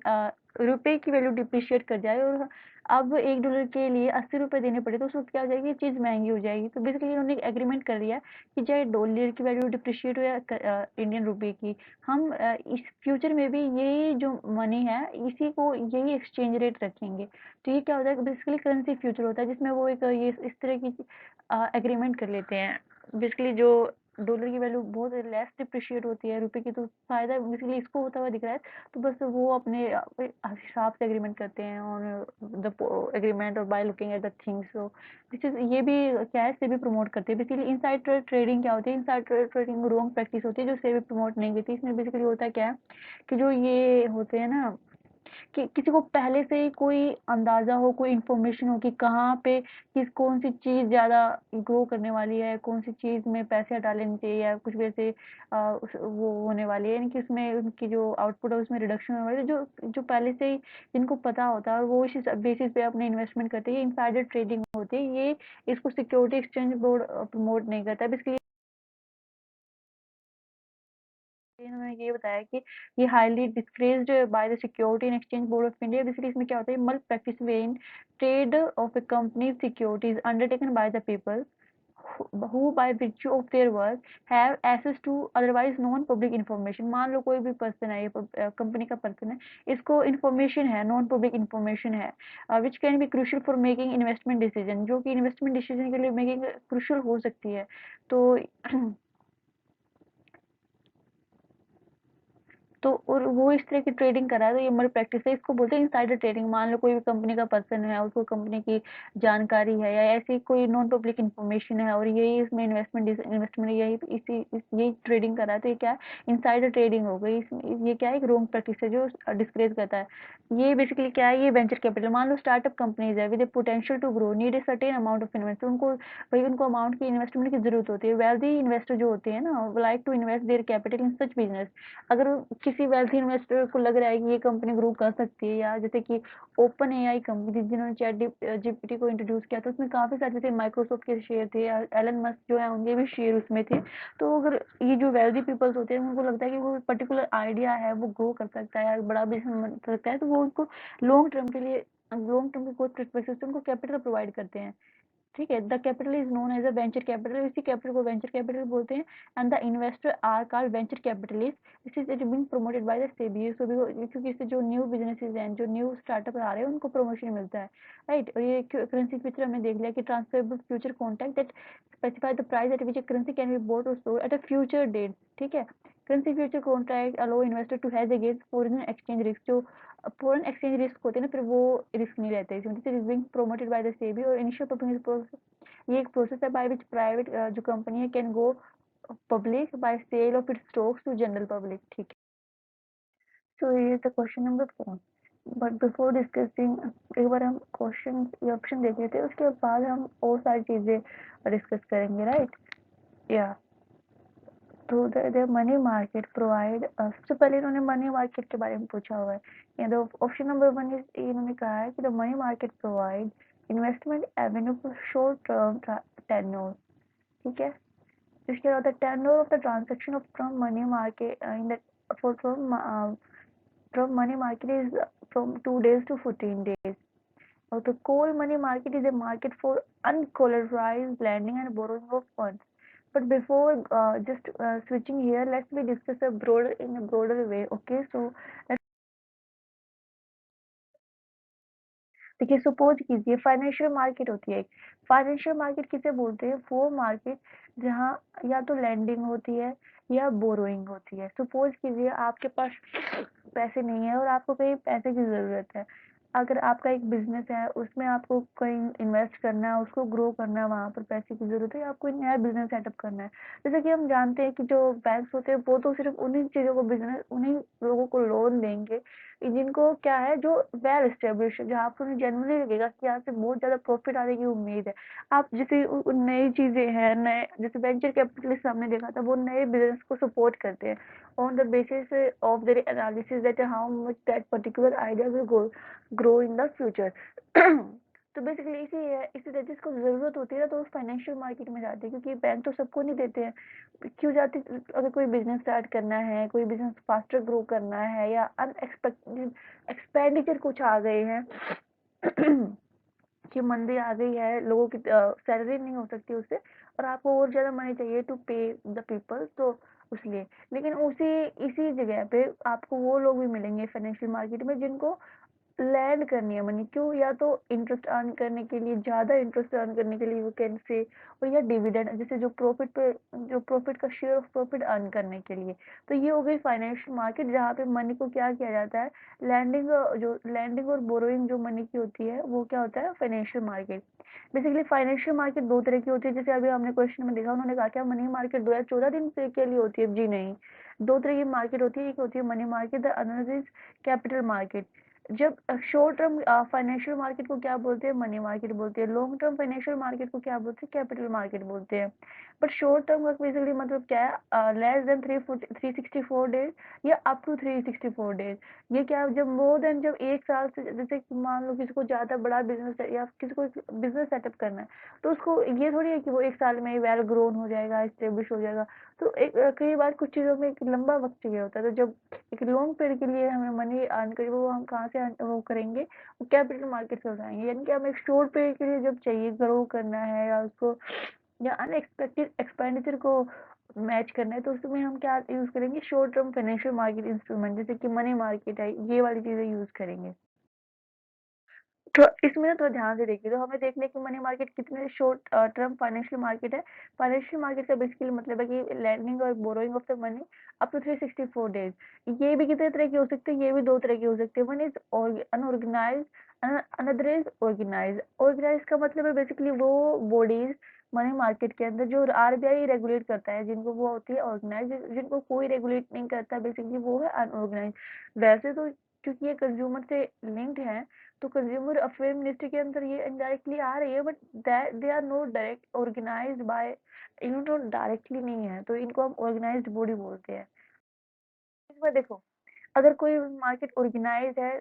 रुपए की वैल्यू डिप्रिशिएट कर जाए और अब 1 डॉलर के लिए 80 रुपए देने पड़े तो उस वक़्त क्या हो जाएगी, चीज़ महँगी हो जाएगी। तो बेसिकली इन्होंने एक एग्रीमेंट कर लिया कि चाहे डॉलर की वैल्यू डिप्रिशिएट हो या इंडियन रुपए की, हम इस फ्यूचर में भी यही जो मनी है इसी को यही एक्सचेंज रेट रखेंगे। तो ये क्या होता है, बेसिकली करेंसी फ्यूचर होता है जिसमें वो एक ये इस तरह की एग्रीमेंट कर लेते हैं। बेसिकली जो डॉलर की वैल्यू बहुत लेस डिप्रिशिएट होती है रुपए की, तो फायदा बेसिकली इसको होता हुआ दिख रहा है। तो बस वो अपने हिसाब से एग्रीमेंट करते हैं ऑन द एग्रीमेंट और by looking at the things. So this is ये भी क्या है, सेबी प्रमोट करते हैं। बेसिकली इनसाइड ट्रेडिंग क्या होती है, इनसाइड ट्रेडिंग रॉन्ग प्रैक्टिस होती है जो सेबी प्रमोट नहीं करती। इसमें बेसिकली होता क्या है कि जो ये होते हैं ना कि किसी को पहले से ही कोई अंदाजा हो, कोई इन्फॉर्मेशन हो कि कहाँ पे किस कौन सी चीज़ ज़्यादा ग्रो करने वाली है, कौन सी चीज़ में पैसे डालने चाहिए या कुछ भी ऐसे वो होने वाली है, यानी कि उसमें उनकी जो आउटपुट है उसमें रिडक्शन होने वाली है, जो जो पहले से ही जिनको पता होता है और वो इसी बेसिस पे अपने इन्वेस्टमेंट करते हैं। ये इनसाइडर ट्रेडिंग होती है। ये इसको सिक्योरिटी एक्सचेंज बोर्ड प्रमोट नहीं करता। बेसिकली इन्होंने ये बताया कि ये highly discouraged by the security and exchange board of India. Basically इसमें क्या होता है, मल practice when trade off A company securities undertaken by the people who by virtue of their work have access to otherwise non public information। मान लो कोई भी person है, ये कंपनी का पर्सन है, इसको इन्फॉर्मेशन है, नॉन पब्लिक इन्फॉर्मेशन है which can be crucial for making investment decision, जो कि इन्वेस्टमेंट डिसीजन के लिए मेकिंग क्रूशियल हो सकती है। तो तो और वो इस तरह की ट्रेडिंग कर रहा है तो ये मल प्रैक्टिस है। इसको बोलते हैं इनसाइडर ट्रेडिंग। मान लो कोई भी कंपनी का पर्सन है, उसको कंपनी की जानकारी है या ऐसी कोई नॉन पब्लिक इन्फॉर्मेशन है और यही इसमें इन्वेस्टमेंट यही यही ट्रेडिंग कर रहा है तो ये क्या है, इनसाइडर ट्रेडिंग हो गई। इसमें ये क्या है, एक रॉन्ग प्रैक्टिस है जो डिस्करेज करता है। ये बेसिकली क्या है, ये वेंचर कैपिटल। मान लो स्टार्टअप कंपनीज है with potential to grow need a certain amount of investment. उनको भाई उनको अमाउंट की इन्वेस्टमेंट की जरूरत होती है। वेल्दी इन्वेस्टर जो होते हैं ना, like to invest their capital in such business. अगर किसी वेल्थी इन्वेस्टर को लग रहा है कि ये कंपनी ग्रो कर सकती है, या जैसे कि ओपन एआई कंपनी जिन्होंने चैट जीपीटी को इंट्रोड्यूस किया था, उसमें काफी सारे जैसे माइक्रोसॉफ्ट के शेयर थे, एलन मस्क जो है उनके भी शेयर उसमें थे। तो अगर ये जो वेल्दी पीपल्स होते हैं उनको लगता है कि वो पर्टिकुलर आइडिया है वो ग्रो कर सकता है, बड़ा बिजनेस बन सकता है, तो वो उनको लॉन्ग टर्म के लिए लॉन्ग टर्म के ग्रोथ पर्सपेक्टिव से उनको कैपिटल प्रोवाइड करते हैं। ठीक है, the capital is known as a venture capital. इसी कैपिटल को वेंचर कैपिटल बोलते हैं। And the investor are called venture capitalist. This is it being promoted by the SEBI. So क्योंकि इससे जो न्यू बिजनेसेस हैं, जो न्यू स्टार्टअप आ रहे हैं, उनको प्रमोशन मिलता है। राइट, और ये करेंसी फ्यूचर हमने देख लिया कि transferable future contract that specify the price at which currency can be bought और sold at a future date. ठीक है, currency future contract allow investor to hedge against foreign exchange risk. जो foreign exchange risk होते हैं ना, फिर वो risk नहीं रहते। इसमें this is being promoted by the SEBI. और इनिशियल पब्लिक, ये एक प्रोसेस है बाय विच प्राइवेट जो कंपनी है can go public by sale of its stocks to general public. ठीक है, सो ये the question number 4। But before discussing, एक बार हम क्वेश्चन ये ऑप्शन देख लेते हैं, उसके बाद हम और सारी चीजें डिस्कस करेंगे। राइट, या तो द मनी मार्केट प्रोवाइड, सबसे पहले इन्होंने मनी मार्केट के बारे में पूछा हुआ है। द ऑप्शन नंबर 1 इज, इन्होंने कहा है कि the money market provide investment avenue for short term tenure. ठीक है, इसके बाद the tenure of the transaction of from money market in the for from money market is from 2 days to 14 days. Now the coal money market is a market for uncollateralized lending and borrowing of funds. But before just switching here, let's we discuss a broader in a broader way. Okay, so let's देखिए, suppose कीजिए financial market होती है। Financial market किसे बोलते हैं, वो market जहाँ या तो लैंडिंग होती है या बोरोइंग होती है। सपोज कीजिए आपके पास पैसे नहीं है और आपको कहीं पैसे की जरूरत है, अगर आपका एक बिजनेस है, उसमें आपको कहीं इन्वेस्ट करना है, उसको ग्रो करना है, वहाँ पर पैसे की ज़रूरत है, या आपको एक नया बिजनेस सेटअप करना है। जैसे कि हम जानते हैं कि जो बैंक्स होते हैं वो तो सिर्फ उन्हीं चीज़ों को बिजनेस उन्हीं लोगों को लोन देंगे जिनको क्या है, जो वेल एस्टेब्लिश है, जहाँ पर उन्हें जेन्युइनली लगेगा कि यहाँ से बहुत ज़्यादा प्रॉफिट आने की उम्मीद है। आप जैसे नई चीज़ें हैं, नए जैसे वेंचर कैपिटलिस्ट हमने देखा था, वो नए बिजनेस को सपोर्ट करते हैं on the basis of their analysis that how much that particular idea will grow in the future. तो बेसिकली इसी तरह जिसको जरूरत होती है ना, तो उस फाइनेंशियल मार्केट में जाते हैं, क्योंकि बैंक तो सबको नहीं देते हैं। क्यों जाते? अगर कोई बिजनेस स्टार्ट करना है, कोई बिजनेस फास्टर ग्रो करना है, या अनएक्सपेक्टेड एक्सपेंडिचर कुछ आ गए हैं कि मंदी आ गई है, लोगों की सैलरी नहीं हो सकती उससे, और आपको और ज़्यादा मनी चाहिए टू पे द पीपल, तो उसलिए। लेकिन उसी इसी जगह पे आपको वो लोग भी मिलेंगे फाइनेंशियल मार्केट में जिनको लैंड करनी है मनी। क्यों? या तो इंटरेस्ट अर्न करने के लिए, ज़्यादा इंटरेस्ट अर्न करने के लिए यू कैन से, और या डिविडेंड, जैसे जो प्रॉफिट का शेयर ऑफ प्रॉफिट अर्न करने के लिए। तो ये हो गई फाइनेंशियल मार्केट, जहाँ पे मनी को क्या किया जाता है, लैंडिंग और बोरोइंग जो मनी की होती है, वो क्या होता है, financial market. Basically financial market दो तरह की होती है, जैसे अभी हमने क्वेश्चन में देखा, उन्होंने कहा क्या मनी मार्केट 2014 दिन से के लिए होती है? जी नहीं, दो तरह की मार्केट होती है। एक होती है money market, the another is capital market. जब शॉर्ट टर्म फाइनेंशियल मार्केट को क्या बोलते हैं? मनी मार्केट बोलते हैं। लॉन्ग टर्म फाइनेंशियल मार्केट को क्या बोलते हैं? कैपिटल मार्केट बोलते हैं। बट शॉर्ट टर्म का बेसिकली मतलब क्या है? लेस देन 364 डेज या अप टू 364 डेज। ये क्या, जब मोर देन, जब एक साल से, जैसे मान लो किसी को ज्यादा बड़ा बिजनेस है या किसी को बिजनेस सेटअप करना है, तो उसको ये थोड़ी है कि वो एक साल में ही वेल ग्रोन हो जाएगा, स्टेब्लिश हो जाएगा। तो एक कई बार कुछ चीजों में एक लंबा वक्त चाहिए होता है। तो जब एक लॉन्ग पीरियड के लिए हमें मनी अर्न करिए, वो हम कहाँ से वो करेंगे? वो कैपिटल मार्केट से उठाएंगे। यानी कि हमें एक शॉर्ट पीरियड के लिए जब चाहिए, ग्रो करना है, या उसको या अनएक्सपेक्टेड एक्सपेंडिचर को मैच करना है, तो उसमें हम क्या यूज करेंगे? Short term financial market instrument, जैसे कि मनी मार्केट है, ये वाली चीजें यूज करेंगे। तो इसमें ना थोड़ा ध्यान से देखिए, तो हमें देखने की मनी मार्केट कितने शॉर्ट टर्म फाइनेंशियल मार्केट है। फाइनेंशियल मार्केट का बेसिकली मतलब है कि लैंडिंग और borrowing of the money up to 364 days. ये भी कितने तरह की हो सकते हैं? ये भी दो तरह की हो सकती है। One is unorganised, another is organised. Organised का मतलब है बेसिकली वो बॉडीज मनी मार्केट के अंदर जो आरबीआई रेगुलेट करता है, जिनको वो होती है ऑर्गेनाइज। जिनको कोई रेगुलेट नहीं करता बेसिकली, वो है अनऑर्गेनाइज। वैसे तो क्योंकि ये कंज्यूमर से लिंक्ड है, तो कंज्यूमर अफेयर मिनिस्ट्री के अंदर ये इनडायरेक्टली आ रही है, but they are not direct organised by, इन्होंने डायरेक्टली नहीं है, तो इनको हम ऑर्गेनाइज्ड बॉडी बोलते हैं। इसमें देखो, अगर कोई मार्केट ऑर्गेनाइज है,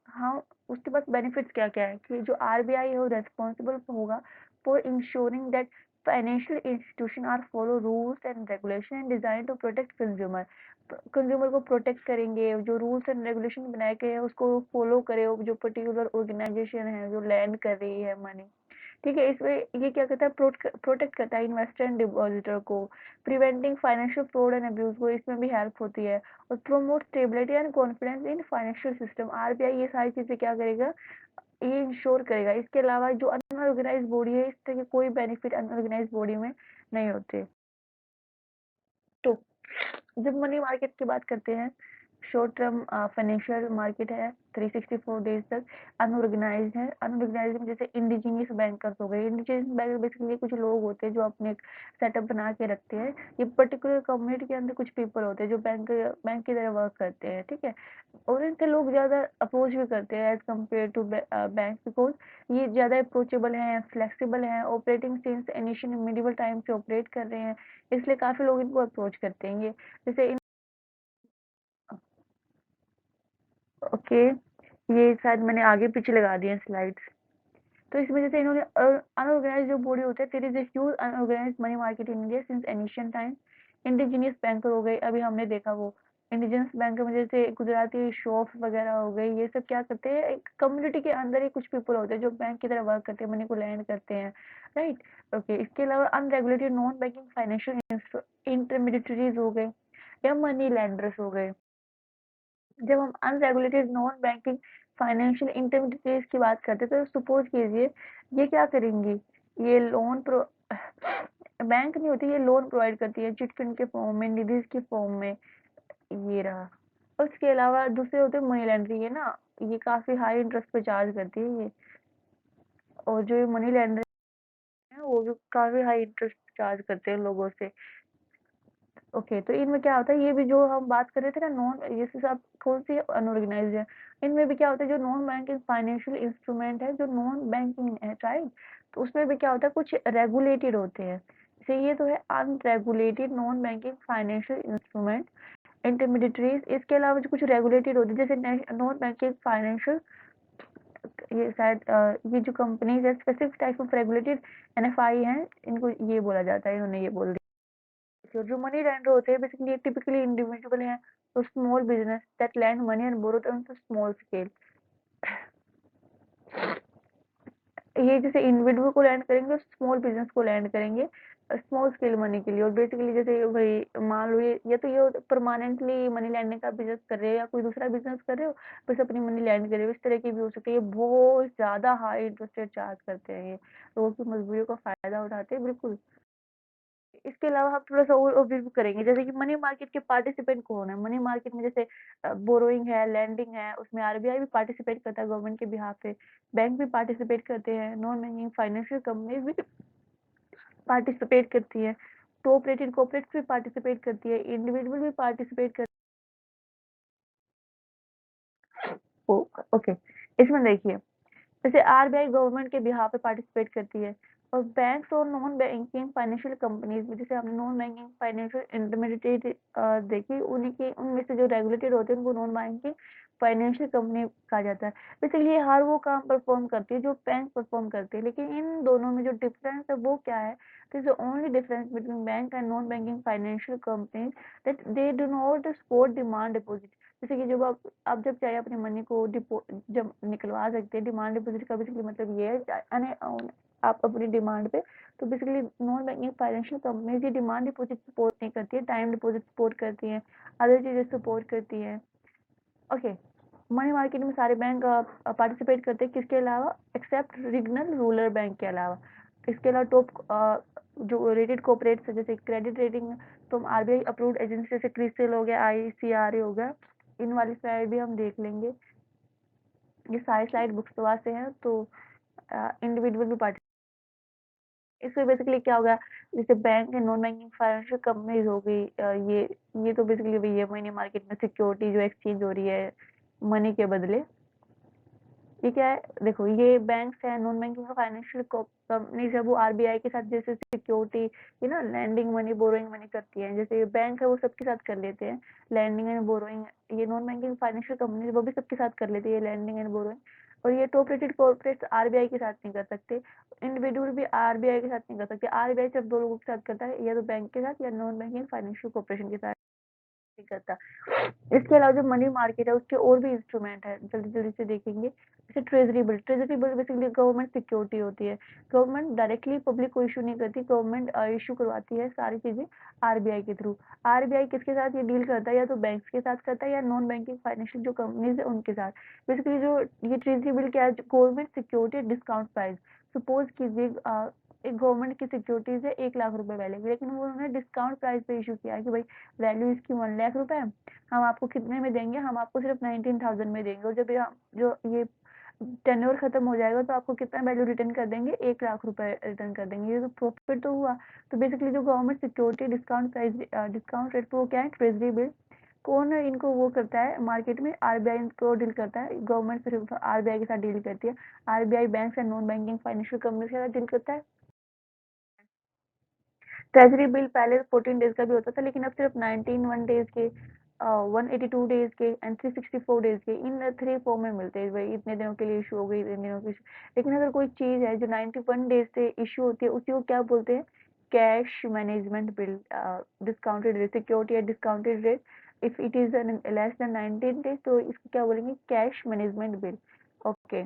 हाँ, उसके पास बेनिफिट्स क्या क्या है, कि जो आरबीआई है वो रेस्पॉन्सिबल होगा for ensuring that financial institution are follow rules and regulation and design to protect consumer. Consumer को प्रोटेक्ट करेंगे, जो रूल्स एंड रेगुलेशन बनाए गए हैं उसको फॉलो करे, जो पर्टिकुलर ऑर्गेनाइजेशन है जो लैंड कर रही है मनी। ठीक है, इसमें ये क्या करता है? प्रोटेक्ट करता है इन्वेस्टर एंड डिपॉजिटर को, preventing financial fraud and abuse को इसमें भी हेल्प होती है, और promote stability and confidence in financial system. RBI ये सारी चीजें क्या करेगा? ये इंश्योर करेगा। इसके अलावा जो अनऑर्गेनाइज बॉडी है, इस तरह के कोई बेनिफिट अनऑर्गेनाइज बॉडी में नहीं होते। तो जब मनी मार्केट की बात करते हैं, शॉर्ट टर्म फाइनेंशियल मार्केट है 364 डेज तक। अनऑर्गेनाइज है, अनऑर्गेनाइज में जैसे इंडिजीनियस बैंकर्स हो गए। इंडिजीनियस बैंक बेसिकली कुछ लोग होते हैं जो अपने सेटअप बना के रखते हैं। ये पर्टिकुलर कम्युनिटी के अंदर कुछ पीपल होते हैं जो बैंक की तरह वर्क करते हैं, ठीक है। और इनसे लोग ज़्यादा अप्रोच भी करते हैं as compare to bank, because ये ज़्यादा अप्रोचेबल हैं, फ्लेक्सिबल हैं, operating since initial medieval time से ऑपरेट कर रहे हैं, इसलिए काफ़ी लोग इनको अप्रोच करते हैं। ये जैसे ओके, ये शायद मैंने आगे पीछे लगा दिए स्लाइड्स। तो इसमें जैसे इन्होंने अनऑर्गेनाइज जो बॉडी होते हैं, there is a huge unorganised money market in India since ancient time. Indigenous banker हो गए, अभी हमने देखा वो इंडिजिनस बैंकर में, जैसे गुजराती शॉप वगैरह हो गई, ये सब क्या करते हैं? एक कम्युनिटी के अंदर ही कुछ पीपल होते हैं जो बैंक की तरह वर्क करते हैं, मनी को लैंड करते हैं, राइट। ओके, इसके अलावा unregulated non banking financial intermediaries हो गए, या मनी लैंडर्स हो गए। जब हम unregulated non banking financial intermediaries की बात करते हैं, तो सपोज कीजिए ये क्या करेंगी? ये लोन प्रो बैंक नहीं होती, ये लोन प्रोवाइड करती है चिट फंड के फॉर्म में, निधिज के फॉर्म में। ये रहा। उसके अलावा दूसरे होते हैं मनी लैंडरिंग, है ना, ये काफ़ी हाई इंटरेस्ट पे चार्ज करती है ये, और जो ये मनी लेंडर हैं वो भी काफ़ी हाई इंटरेस्ट चार्ज करते हैं लोगों से। ओके, तो इनमें क्या होता है, ये भी जो हम बात कर रहे थे ना, नॉन, जैसे सब कौन सी अनऑर्गेनाइज्ड है, इनमें भी क्या होता है, जो नॉन बैंकिंग फाइनेंशियल इंस्ट्रूमेंट है, जो नॉन बैंकिंग है, राइट, तो उसमें भी क्या होता है, कुछ रेगुलेटेड होते हैं। जैसे ये तो है unregulated non banking financial instrument intermediaries, इसके अलावा जो कुछ रेगुलेटेड होते हैं, जैसे नॉन बैंकिंग फाइनेंशियल, ये शायद ये जो कंपनीज है specific type of regulated NFI है, इनको ये बोला जाता है, इन्होंने ये बोल दिया। जो मनी लेंडर होते हैं बेसिकली टिपिकली इंडिविजुअल हैं, तो small business that lend money and borrow on small scale. ये जैसे इंडिविजुअल को लैंड करेंगे और स्मॉल बिजनेस को लैंड करेंगे स्मॉल स्केल मनी के लिए, और बेसिकली जैसे भाई मान लो ये, या तो ये परमानेंटली मनी लैंडिंग का बिजनेस कर रहे हो या कोई दूसरा बिजनेस कर रहे हो, बस अपनी मनी लैंड कर रहे हो, इस तरह की भी हो सकती है। ये बहुत ज्यादा हाई इंटरेस्ट रेट चार्ज करते हैं, ये लोगों की मजबूरियों का फायदा उठाते हैं, बिल्कुल। इसके अलावा हम थोड़ा सा और ओवरव्यू करेंगे, जैसे कि मनी मार्केट के पार्टिसिपेंट कौन है। मनी मार्केट में जैसे बोरोइंग है, लैंडिंग है, उसमें आरबीआई भी पार्टिसिपेट करता है गवर्नमेंट के बिहाफ पे, बैंक भी पार्टिसिपेट करते हैं, नॉन बैंकिंग फाइनेंशियल कंपनीज भी पार्टिसिपेट करती है, टॉप रेटेड कॉर्पोरेट्स भी पार्टिसिपेट करती है, इंडिविजुअल भी पार्टिसिपेट करती है। ओके, इसमें देखिए, जैसे आरबीआई गवर्नमेंट के बिहाफ पे पार्टिसिपेट करती है, और बैंक्स और नॉन बैंकिंग फाइनेंशियल कंपनीज में, जैसे हमने नॉन बैंकिंग फाइनेंशियल इंटरमीडिएट देखी, उन्हीं के उनमें से जो रेगुलेटेड होते हैं उनको नॉन बैंकिंग फाइनेंशियल कंपनी कहा जाता है। बेसिकली हर वो काम परफॉर्म करती है जो बैंक परफॉर्म करती है, लेकिन इन दोनों में जो डिफरेंस है वो क्या है, this is the only difference between bank and non banking financial companies, that they do not support demand deposit. जैसे कि जब आप जब चाहे अपनी मनी को डिपो जब निकलवा सकते हैं, डिमांड डिपॉजिट का बेसिकली मतलब ये है, आप अपनी डिमांड पे, तो basically non banking financial companies ये डिमांड डिपॉजिट सपोर्ट नहीं करती है, टाइम डिपॉजिट सपोर्ट करती है, अदर चीजें सपोर्ट करती है। ओके, मनी मार्केट में सारे बैंक पार्टिसिपेट करते हैं, किसके अलावा, एक्सेप्ट रीजनल रूरल बैंक के अलावा। इसके अलावा टॉप जो रेटेड कॉर्पोरेट्स है, जैसे क्रेडिट रेटिंग, तो आरबीआई अप्रूव्ड एजेंसी जैसे क्रिसिल हो गया, आईसीआरए हो गया, इन वाली स्लाइड भी हम देख लेंगे। ये सारी स्लाइड बुक्स से हैं, तो इंडिविजुअल भी पार्टिसिपेट, इसमें बेसिकली क्या होगा, जैसे बैंक है, नॉन बैंकिंग फाइनेंशियल कंपनीज हो गई, ये तो बेसिकली ये मनी मार्केट में सिक्योरिटी जो एक्सचेंज हो रही है मनी के बदले, ये क्या है, देखो ये बैंक्स है, नॉन बैंकिंग फाइनेंशियल कंपनीज है, वो आरबीआई के साथ जैसे सिक्योरिटी, ये ना लैंडिंग मनी बोरोइंग मनी करती है, जैसे बैंक है वो सबके साथ कर लेते हैं लैंडिंग एंड बोरोइंग, ये नॉन बैंकिंग फाइनेंशियल कंपनीज वो भी सबके साथ कर लेती है लैंडिंग एंड बोरोइंग, और ये टॉप रेटेड कॉर्पोरेट्स आरबीआई के साथ नहीं कर सकते, इंडिविजुअल भी आरबीआई के साथ नहीं कर सकते, आरबीआई सिर्फ दो लोगों के साथ करता है, या तो बैंक के साथ या नॉन बैंकिंग फाइनेंशियल कॉर्पोरेशन के साथ नहीं करता। इसके अलावा जो मनी मार्केट है उसके और भी इंस्ट्रूमेंट है, जल्दी जल्दी से देखेंगे, जैसे treasury bill. Treasury bill basically government security होती है, गवर्नमेंट डायरेक्टली पब्लिक को इशू नहीं करती, गवर्नमेंट इशू करवाती है सारी चीजें आरबीआई के थ्रू। आरबीआई किसके साथ ये डील करता है, या तो बैंक्स के साथ करता है या नॉन बैंकिंग फाइनेंशियल जो कंपनीज है उनके साथ। बेसिकली जो ये ट्रेजरी बिल क्या है, government security discount price, suppose कीजिए एक गवर्नमेंट की सिक्योरिटीज है 1 लाख रुपए वैल्यू, लेकिन वो उन्होंने डिस्काउंट प्राइस पे इशू किया है कि भाई वैल्यू इसकी 1 लाख रुपए है, हम आपको कितने में देंगे, हम आपको सिर्फ 19,000 में देंगे, और जब जो ये टेन्योर खत्म हो जाएगा तो आपको कितना वैल्यू रिटर्न कर देंगे, 1 लाख रुपए रिटर्न कर देंगे, ये तो प्रॉफिट तो हुआ। तो बेसिकली जो government security discount price discount rate पे वो क्या है, ट्रेजरी बिल। कौन इनको वो करता है मार्केट में, आरबीआई इनको डील करता है, गवर्नमेंट सिर्फ आरबीआई के साथ डील करती है, RBI bank and non banking financial company के साथ डील करता है। ट्रेजरी बिल पहले 14 डेज का भी होता था, लेकिन अब सिर्फ 91 डेज के, 182 डेज के एंड 364 डेज के, इन 3 फॉर्म में मिलते हैं, भाई इतने दिनों के लिए इशू हो गई, इतने दिनों की लेकिन अगर कोई चीज है जो 91 डेज से इशू होती है उसी को क्या बोलते हैं, cash management bill, discounted rate, security eight discounted rate, if it is less than 19 days तो इसको क्या बोलेंगे, कैश मैनेजमेंट बिल। ओके,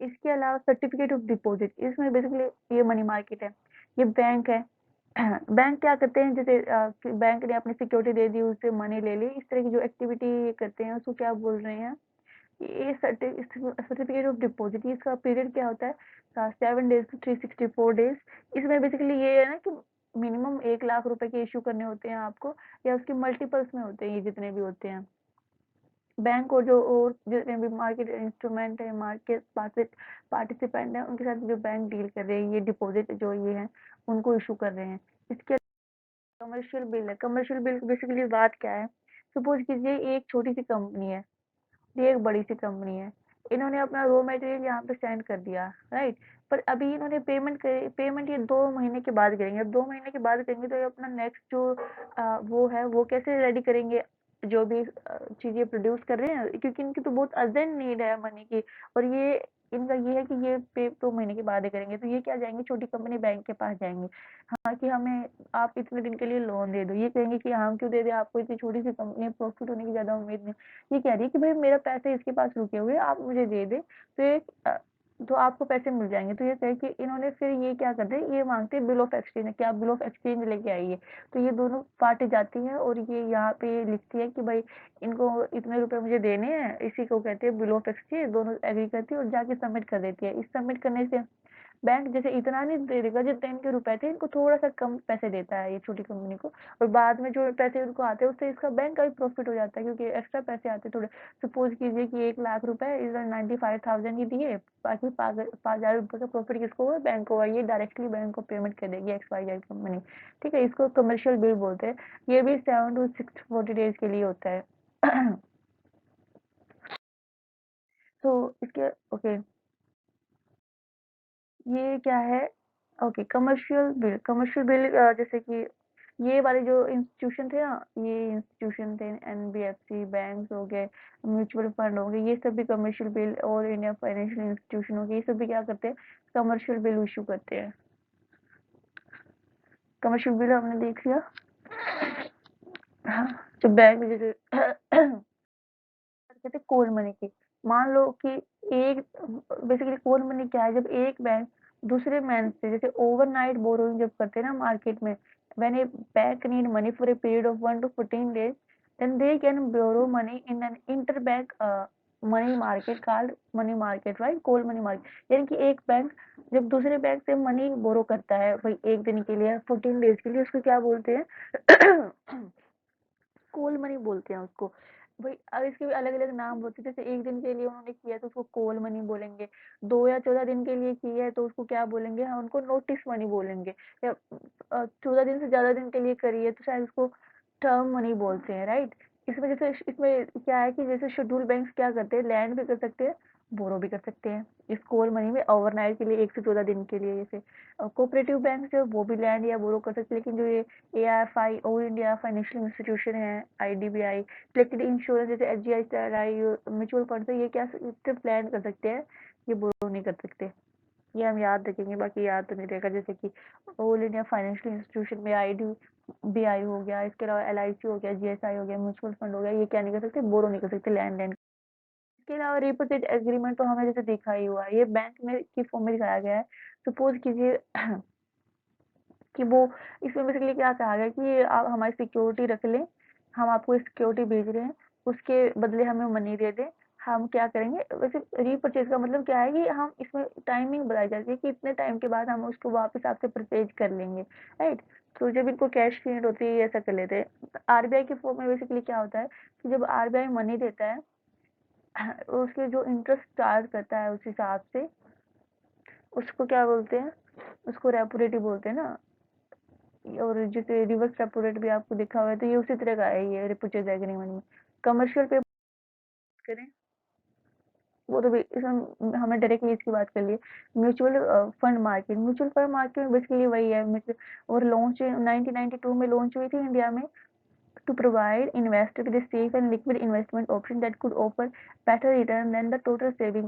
इसके अलावा सर्टिफिकेट ऑफ डिपॉजिट, इसमें बेसिकली ये मनी मार्केट है, ये बैंक है। बैंक क्या करते हैं, जैसे बैंक ने अपनी सिक्योरिटी दे दी, उससे मनी ले ली, इस तरह की जो एक्टिविटी करते हैं उसको क्या बोल रहे हैं, ये सर्टिफिकेट ऑफ डिपॉजिट, इसका पीरियड क्या होता है, 7 डेज टू 364 डेज। इसमें बेसिकली ये है ना कि मिनिमम 1 लाख रुपए के इशू करने होते हैं आपको, या उसके मल्टीपल्स में होते हैं, ये जितने भी होते हैं, बैंक और जितने भी मार्केट इंस्ट्रूमेंट है, मार्केट पार्टिसिपेंट है, उनके साथ जो बैंक डील कर रहे हैं, ये डिपॉजिट जो ये है उनको इशू कर रहे हैं। इसके कमर्शियल बिल है। कमर्शियल बिल बेसिकली बात क्या है, सपोज कीजिए एक छोटी सी कंपनी है, ये एक बड़ी सी कंपनी है, इन्होंने अपना रॉ मटेरियल यहाँ पे सेंड कर दिया, राइट। पर अभी इन्होंने पेमेंट ये 2 महीने के बाद करेंगे। अब 2 महीने के बाद करेंगे तो ये अपना नेक्स्ट जो वो है वो कैसे रेडी करेंगे, जो भी चीजें प्रोड्यूस कर रहे हैं, क्योंकि इनकी तो बहुत अर्जेंट नीड है मनी की। और ये इनका ये है कि ये पे 2 महीने के बाद ही करेंगे, तो ये क्या जाएंगे, छोटी कंपनी बैंक के पास जाएंगे, हाँ कि हमें आप इतने दिन के लिए लोन दे दो। ये कहेंगे कि हम क्यों दे दें आपको, इतनी छोटी सी कंपनी है, प्रॉफिट होने की ज्यादा उम्मीद नहीं। ये कह रही है कि भाई मेरा पैसे इसके पास रुके हुए हैं, आप मुझे दे दे, तो तो आपको पैसे मिल जाएंगे। तो ये कहे कि इन्होंने फिर ये क्या करते हैं, ये मांगते हैं बिल ऑफ एक्सचेंज, कि आप बिल ऑफ एक्सचेंज लेके आइए। तो ये दोनों पार्टी जाती है और ये यहाँ पे लिखती है कि भाई इनको इतने रुपए मुझे देने हैं, इसी को कहते हैं बिल ऑफ एक्सचेंज। दोनों एग्री करती है और जाके सबमिट कर देती है। इस सबमिट करने से बैंक जैसे इतना नहीं दे देगा जितने इनके रुपए थे, इनको थोड़ा सा कम पैसे देता है ये छोटी कंपनी को। और बाद में जो पैसे उनको आते हैं उससे इसका बैंक का भी प्रॉफिट हो जाता है, क्योंकि एक्स्ट्रा पैसे आते हैं थोड़े। सपोज कीजिए कि 1 लाख रुपए इधर 95,000 ही दिए, बाकी 5,000 रुपये का प्रॉफिट किसको हुआ, बैंक को हुआ। ये डायरेक्टली बैंक को पेमेंट कर देगी XYZ कंपनी। ठीक है, इसको कमर्शियल बिल बोलते हैं। ये भी 7 to 40 डेज के लिए होता है। तो इसके ओके, ये क्या है, ओके कमर्शियल बिल जैसे कि ये वाले जो इंस्टीट्यूशन थे ना, ये इंस्टीट्यूशन थे NBFC बैंक हो गए, म्यूचुअल फंड हो गए, ये सब भी कमर्शियल बिल, और इंडिया फाइनेंशियल इंस्टीट्यूशन हो गए, ये सब भी क्या करते हैं, कमर्शियल बिल इशू करते हैं। कमर्शियल बिल हमने देख लिया। हाँ, जो बैंक जैसे कहते हैं कोल मनी की, मान लो कि एक बेसिकली कोल मनी क्या है, जब एक बैंक दूसरे बैंक से जैसे ओवरनाइट बोरोइंग जब करते हैं ना मार्केट में, when A bank need money for a period of 1 to 14 days, then they can borrow money in an interbank money market called money market, right, call money market. यानी कि एक bank जब दूसरे बैंक से money borrow करता है भाई एक दिन के लिए 14 डेज के लिए, उसको क्या बोलते हैं, कोल मनी बोलते हैं उसको। भाई अब इसके भी अलग अलग नाम होते हैं, जैसे एक दिन के लिए उन्होंने किया तो उसको कोल मनी बोलेंगे, 2 या 14 दिन के लिए किया है तो उसको क्या बोलेंगे, हाँ उनको नोटिस मनी बोलेंगे। या 14 दिन से ज्यादा दिन के लिए करी है तो शायद उसको टर्म मनी बोलते हैं, राइट। इसमें जैसे इसमें क्या है कि जैसे शेड्यूल बैंक क्या करते हैं, लैंड भी कर सकते हैं, बोरो भी कर सकते हैं इस कोल मनी में ओवरनाइट के लिए 1 से 14 दिन के लिए। जैसे कोऑपरेटिव बैंक जो है वो भी लैंड या बोरो कर सकते हैं, लेकिन जो ये AIFI all India financial institution है, IDBI, सिलेक्टेड इंश्योरेंस जैसे HDFC म्यूचुअल फंड से, ये क्या सिर्फ लैंड कर सकते हैं, ये बोरो नहीं कर सकते। ये हम याद रखेंगे, बाकी याद तो नहीं रहेगा। जैसे कि ऑल इंडिया फाइनेंशियल इंस्टीट्यूशन में IDBI हो गया, इसके अलावा LIC हो गया, GSI हो गया, म्यूचुअल फंड हो गया, ये क्या नहीं कर सकते, बोरो नहीं कर सकते, लैंड। इसके अलावा रिपोजिट एग्रीमेंट तो हमें जैसे देखा ही हुआ है, ये बैंक में की फॉर्म में दिखाया गया है। सपोज कीजिए कि वो इसमें बेसिकली क्या कहा गया कि आप हमारी सिक्योरिटी रख लें, हम आपको सिक्योरिटी भेज रहे हैं, उसके बदले हमें मनी दे दें। हम क्या करेंगे, वैसे रीपरचेज का मतलब क्या है कि हम इसमें टाइमिंग बताई जाती है कि इतने टाइम के बाद हम उसको वापस आपसे परचेज कर लेंगे, राइट। तो जब इनको कैश की नीड होती है ये ऐसा कर लेते हैं। RBI के फॉर्म में बेसिकली क्या होता है कि जब RBI मनी देता है, उसके जो इंटरेस्ट चार्ज करता है उस हिसाब से उसको क्या बोलते हैं, उसको रेपो रेट ही बोलते हैं ना। और जैसे रिवर्स रेपो रेट भी आपको देखा हुआ है, तो ये उसी तरह का है, ये रिपर्चेज एग्रीमेंट में। कमर्शियल पेपर करें, वो तो भी इसमें हमने डायरेक्टली इसकी बात कर ली। Mutual fund market, mutual fund market basically वही है। और लॉन्च 1992 में लॉन्च हुई थी इंडिया में, to provide investor with a safe and liquid investment option that could offer better return than the total saving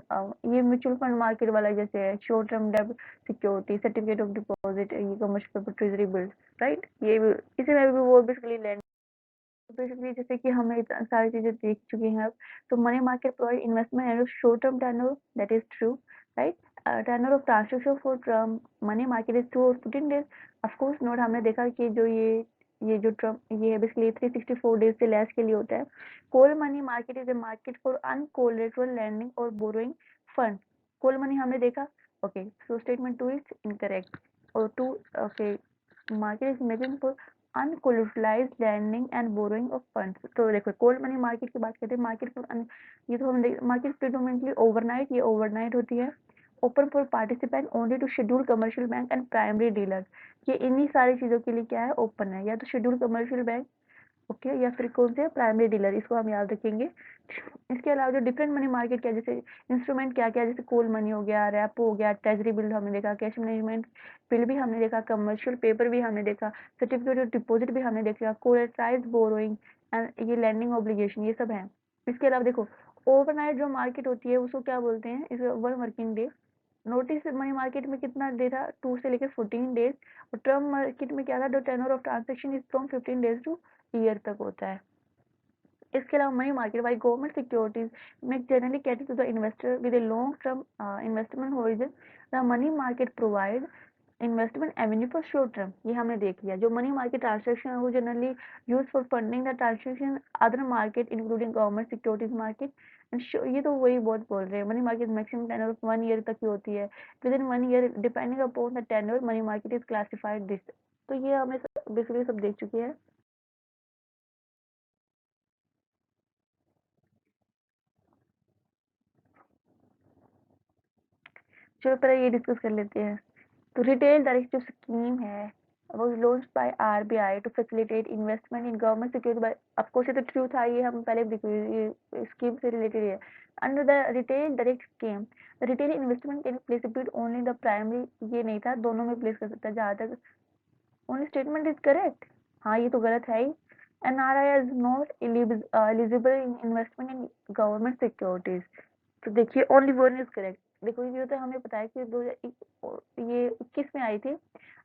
ये म्यूचुअल फंड मार्केट वाला जैसे है, शॉर्ट टर्म डेब्ट सिक्योरिटी, सर्टिफिकेट ऑफ डिपॉजिट, ये commercial paper, treasury build, right. ये भी इसी में भी वो बेसिकली लैंड, बेसिकली जैसे कि हमें इतना सारी चीजें देख चुके हैं अब। तो money market provide investment and short term turnover, that is true, right. Turnover of transaction for term money market is 2 or 14 days। Of course note, हमने देखा कि जो ये जो टर्म ये है बेसिकली 364 डेज से लेस के लिए होता है। Call money market is a market for uncollateral lending और बोरोइंग फंड। कोल मनी हमने देखा, okay, so statement 2 is incorrect. और 2, okay, market is making for uncollateralised lending and borrowing of funds. तो देखो कोल्ड मनी मार्केट की बात करते हैं, मार्केट ये तो हम मार्केट प्रीडोमिनेटली ओवरनाइट, ये ओवरनाइट होती है, open for participant only to schedule commercial bank and primary dealer. ये इन्हीं सारी चीजों के लिए क्या है, ओपन है, या तो शेड्यूल कमर्शियल बैंक, ओके, या फिर कौन से प्राइमरी डीलर, इसको हम याद रखेंगे। इसके अलावा जो डिफरेंट मनी मार्केट क्या, जैसे इंस्ट्रूमेंट क्या क्या, जैसे कोल मनी हो गया, रेपो हो गया, ट्रेजरी बिल हमने देखा, कैश मैनेजमेंट बिल भी हमने देखा, कमर्शियल पेपर भी हमने देखा, सर्टिफिकेट ऑफ डिपॉजिट भी हमने देखा, कोलेटराइज्ड बोरोइंग एंड ये लैंडिंग ऑब्लिगेशन, ये सब है। इसके अलावा देखो ओवरनाइट जो मार्केट होती है उसको क्या बोलते हैं, इस 1 working day. Notice money market में कितना डे था, 2 से लेकर 14 डेज, और टर्म मार्केट में क्या था, the tenure of transaction is from 15 days to year तक होता है। इसके अलावा money market by government securities में generally cater to the investor with a long term investment horizon. The money market provide investment avenue for short term, ये हमने देख लिया। जो मनी मार्केट ट्रांजेक्शन है वो generally use for funding the transaction other market including government securities market. ये तो वही बहुत बोल रहे हैं, money market maximum tenure of 1 year तक की होती है, with in 1 year depending upon the tenure money market is classified this. तो ये हमें बेसिकली सब देख चुके हैं। चलो पहले ये डिस्कस कर लेते हैं। तो रिटेल डायरेक्ट जो स्कीम है was launched by RBI to facilitate investment in government securities by, of course ये तो ट्रू था, ये हम पहले स्कीम से रिलेटेड है। Under the retail direct scheme retail investment can place only the primary, ये नहीं था, दोनों में प्लेस कर सकता है जहाँ तक। ओनली स्टेटमेंट इज करेक्ट, हाँ ये तो गलत है ही। NRI is not eligible in investment in government securities। तो देखिए ओनली वन इज करेक्ट। देखो ये तो हमें पता है कि ये 21 में आई थी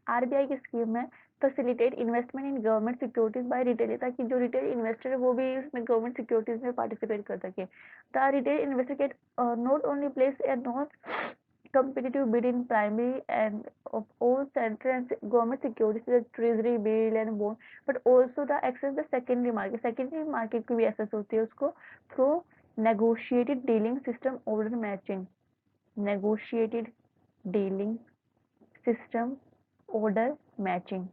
आरबीआई की स्कीम में, facilitate investment in government securities by retail, ताकि जो रिटेल इन्वेस्टर है वो भी इसमें गवर्नमेंट सिक्योरिटीज में पार्टिसिपेट कर सके। The retail investor can not only place a non competitive bid in primary and of all central and government securities such as treasury bill and bond, but also the access the secondary market, secondary market की भी access होती है उसको through negotiated dealing system order matching, negotiated dealing system order matching।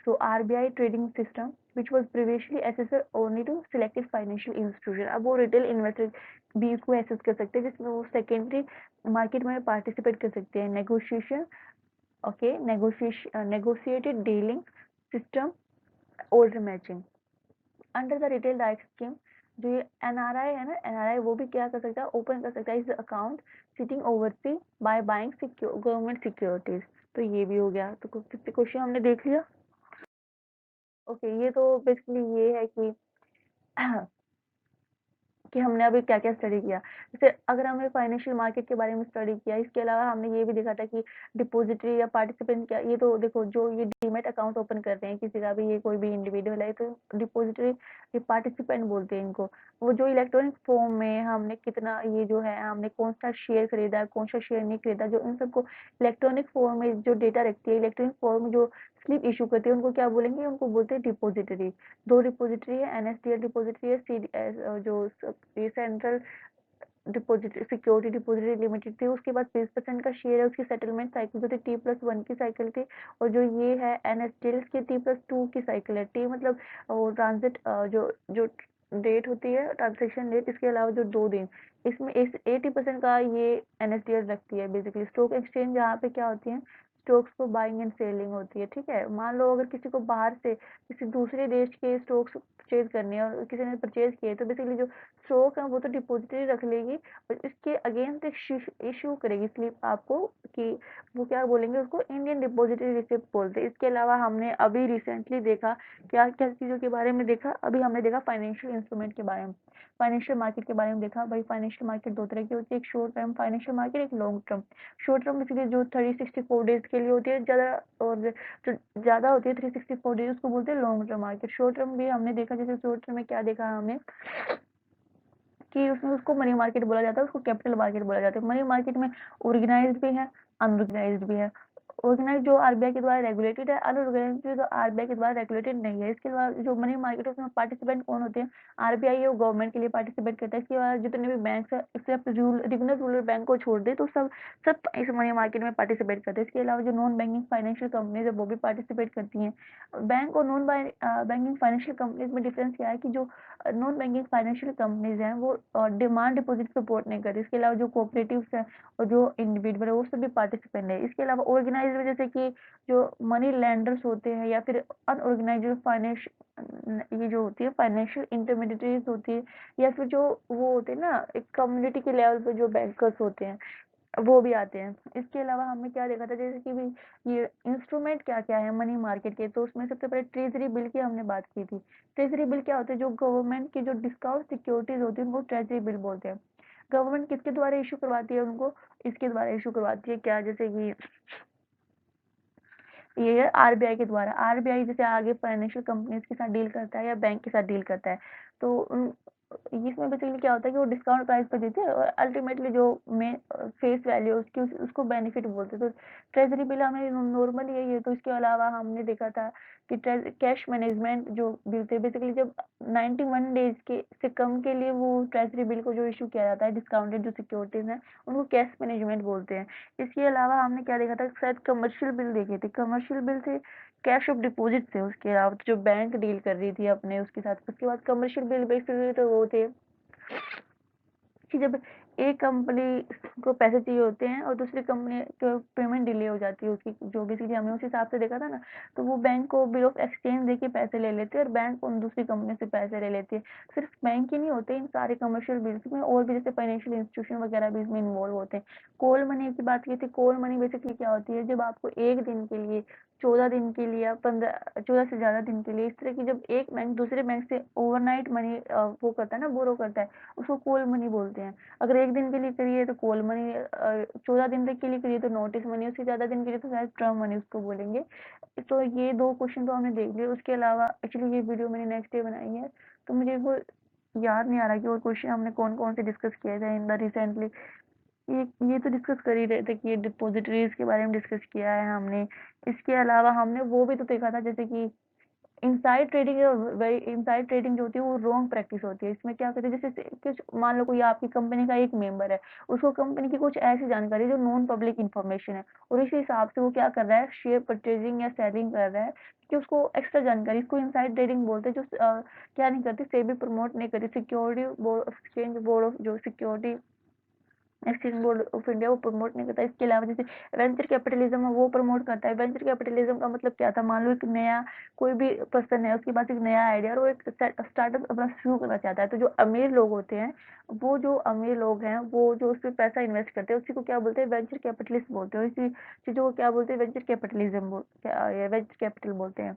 So RBI trading system which was previously accessible only to selected financial institution, अब वो retail investor भी इसको access कर सकते हैं जिसमें वो सेकेंडरी मार्केट में पार्टिसिपेट कर सकते हैं। Negotiation, okay, negotiated dealing system order matching under the retail direct scheme. जो ये एनआरआई है ना, एनआरआई वो भी क्या कर सकता है, ओपन कर सकता है इस account sitting oversee by buying government securities. तो ये भी हो गया, तो कितने क्वेश्चन हमने देख लिया। ओके, ये तो बेसिकली ये है कि हमने अभी क्या-क्या स्टडी किया। जैसे अगर हमने फाइनेंशियल मार्केट के बारे में स्टडी किया, इसके अलावा हमने ये भी देखा था कि डिपॉजिटरी या पार्टिसिपेंट क्या, ये तो देखो जो ये डीमैट अकाउंट ओपन करते हैं किसी का भी, ये कोई भी इंडिविजुअल है तो डिपॉजिटरी, ये पार्टिसिपेंट बोलते हैं इनको। वो जो इलेक्ट्रॉनिक फॉर्म में हमने कितना ये जो है हमने कौन सा शेयर खरीदा, कौन सा शेयर नहीं खरीदा, जो इन सबको इलेक्ट्रॉनिक फॉर्म में जो डेटा रखती है, इलेक्ट्रॉनिक फॉर्म में जो स्लिप इशू करती है उनको क्या बोलेंगे, उनको बोलते हैं डिपॉजिटरी। दो डिपॉजिटरी है, एनएसडीएल डिपॉजिटरी है, सीडीएस जो ये central depository security depository limited थी। उसके बाद 20% का शेयर है, उसकी सेटलमेंट साइकिल जो थी T+1 की साइकिल थी। और जो ये है एनएसडीएल की T+2 की साइकिल है। टी मतलब वो ट्रांजिट जो जो डेट होती है, ट्रांजेक्शन डेट, इसके अलावा जो 2 दिन, इसमें इस 80% का ये एनएसडीएल रखती है। बेसिकली स्टॉक एक्सचेंज जहाँ पे क्या होती है, स्टॉक्स को बाइंग एंड सेलिंग होती है। ठीक है, मान लो अगर किसी को बाहर से किसी दूसरे देश के स्टॉक्स परचेज करने हैं और किसी ने परचेज किए, तो बेसिकली जो स्टॉक है वो तो डिपॉजिटरी रख लेगी और इसके अगेंस्ट एक इशू करेगी स्लिप आपको, कि वो क्या बोलेंगे उसको, इंडियन डिपॉजिटरी रिसिप्ट बोलते हैं। इसके अलावा हमने अभी रिसेंटली देखा क्या क्या चीज़ों के बारे में देखा, अभी हमने देखा फाइनेंशियल इंस्ट्रूमेंट के बारे में, फाइनेंशियल मार्केट के बारे में देखा। भाई फाइनेंशियल मार्केट दो तरह की होती है, एक शॉर्ट टर्म फाइनेंशियल मार्केट, एक long term. Short term basically जो 364 डेज के लिए होती है ज़्यादा, और जो ज़्यादा होती है 364 डेज उसको बोलते हैं long term market. Short term भी हमने देखा, जैसे शॉर्ट टर्म में क्या देखा हमने कि उसमें उसको मनी मार्केट बोला जाता है, उसको कैपिटल मार्केट बोला जाता है। मनी मार्केट में ऑर्गेनाइज्ड भी है, अनऑर्गेनाइज्ड भी है। ऑर्गेनाइज जो आरबीआई के द्वारा रेगुलेटेड है, अनऑर्गेनाइज जो आरबीआई के द्वारा रेगुलेटेड नहीं है। इसके बाद जो मनी मार्केट है उसमें पार्टिसिपेंट कौन होते हैं, आरबीआई है वो गवर्नमेंट के लिए पार्टिसिपेट करता है। इसके बाद जितने भी बैंक है एक्सेप्ट रेगुलर रूरल बैंक को छोड़ दे तो सब सब इस मनी मार्केट में पार्टिसिपेट करते हैं। इसके अलावा जो नॉन बैंकिंग फाइनेंशियल कंपनीज है वो भी पार्टिसिपेट करती हैं। बैंक और नॉन बैंकिंग फाइनेंशियल कंपनीज में डिफरेंस क्या है कि जो नॉन बैंकिंग फाइनेंशियल कंपनीज हैं वो डिमांड डिपॉजिट सपोर्ट नहीं करती। इसके अलावा जो कोऑपरेटिव्स हैं और जो इंडिविजुअल है वो सभी पार्टिसिपेंट है। इसके अलावा ऑर्गेनाइज में जैसे कि जो मनी लेंडर्स होते हैं या फिर अनऑर्गेनाइज्ड फाइनेंस ये जो होती है फाइनेंशियल इंटरमीडिएटरीज होती है, या फिर जो वो होते हैं ना एक कम्युनिटी के लेवल पे जो बैंकर्स होते हैं वो भी आते हैं। इसके अलावा हमने क्या देखा था जैसे कि भी ये इंस्ट्रूमेंट क्या क्या है मनी मार्केट के, तो उसमें सबसे पहले ट्रेजरी बिल की हमने बात की थी। ट्रेजरी बिल क्या होते हैं, जो गवर्नमेंट की जो डिस्काउंट सिक्योरिटीज होती है उनको ट्रेजरी बिल बोलते हैं। गवर्नमेंट किसके द्वारा इशू करवाती है उनको, इसके द्वारा इशू करवाती है क्या, जैसे कि ये है आरबीआई के द्वारा। आरबीआई जैसे आगे फाइनेंशियल कंपनीज के साथ डील करता है या बैंक के साथ डील करता है, तो इसमें बेसिकली क्या होता है कि वो डिस्काउंट प्राइस पर देते हैं और अल्टीमेटली जो में फेस वैल्यू उसकी उसको बेनिफिट बोलते हैं। तो ट्रेजरी बिल हमें नॉर्मली यही है। तो इसके अलावा हमने देखा था कि कैश मैनेजमेंट जो बिल थे बेसिकली जब 91 डेज के से कम के लिए वो ट्रेजरी बिल को जो इशू किया जाता है, डिस्काउंटेड जो सिक्योरिटीज हैं उनको कैश मैनेजमेंट बोलते हैं। इसके अलावा हमने क्या देखा था, शायद कमर्शियल बिल देखे थे। कमर्शियल बिल थे कैश ऑफ डिपॉजिट थे, उसके अलावा जो बैंक डील कर रही थी अपने उसके साथ। उसके बाद कमर्शियल बिल बेसिकली तो वो थे कि जब एक कंपनी को पैसे चाहिए होते हैं और दूसरी कंपनी को पेमेंट डिले हो जाती है उसकी, जो बेसिकली हमने उस हिसाब से देखा था ना, तो वो बैंक को बिल ऑफ एक्सचेंज देके पैसे ले लेते हैं और बैंक उन दूसरी कंपनी से पैसे ले लेती है। सिर्फ बैंक ही नहीं होते इन सारे कमर्शियल बिल्स में, और भी जैसे फाइनेंशियल इंस्टीट्यूशन वगैरह भी इसमें इन्वॉल्व होते हैं। कॉल मनी की बात की थी। कॉल मनी बेसिकली क्या होती है, जब आपको एक दिन के लिए 14 दिन के लिए या 14 से ज्यादा दिन के लिए इस तरह की जब एक बैंक दूसरे बैंक से ओवरनाइट मनी वो करता है ना, बोरो करता है, उसको कॉल मनी बोलते हैं। अगर एक दिन के लिए करिए तो कॉल मनी, 14 दिन तक के लिए करिए तो नोटिस मनी, उससे ज्यादा दिन के लिए तो शायद टर्म मनी उसको बोलेंगे। तो ये दो क्वेश्चन तो हमने देख लिए। उसके अलावा एक्चुअली ये वीडियो मैंने नेक्स्ट डे बनाई है तो मुझे वो याद नहीं आ रहा कि और क्वेश्चन हमने कौन कौन से डिस्कस किए थे इन द रिसेंटली। ये तो डिस्कस कर ही रहे थे कि ये डिपॉजिटरीज के बारे में डिस्कस किया है हमने। इसके अलावा हमने वो भी तो देखा था जैसे कि inside trading, very inside trading जो होती है वो रॉन्ग प्रैक्टिस होती है। इसमें क्या करते हैं, जैसे कुछ मान लो कोई आपकी कंपनी का एक मेंबर है, उसको कंपनी की कुछ ऐसी जानकारी जो नॉन पब्लिक इंफॉर्मेशन है और इस हिसाब से वो क्या कर रहा है, शेयर परचेजिंग या सेलिंग कर रहा है कि उसको एक्स्ट्रा जानकारी, इसको इनसाइड ट्रेडिंग बोलते हैं। जो क्या नहीं करती, सेबी प्रमोट नहीं करती, security board exchange board of जो security exchange board of India वो प्रमोट नहीं करता। इसके अलावा जैसे वेंचर कैपिटलिज्म है वो प्रमोट करता है। वेंचर कैपिटलिज्म का मतलब क्या था, मान लो एक नया कोई भी पर्सन है, उसके पास एक नया आइडिया और वो एक स्टार्टअप अपना शुरू करना चाहता है, तो जो अमीर लोग होते हैं, वो जो अमीर लोग हैं वो जो उसमें पैसा इन्वेस्ट करते हैं उसी को क्या बोलते हैं, वेंचर कैपिटलिस्ट बोलते हैं। इसी चीजों को क्या बोलते हैं, वेंचर कैपिटलिज्म वेंचर कैपिटल बोलते हैं,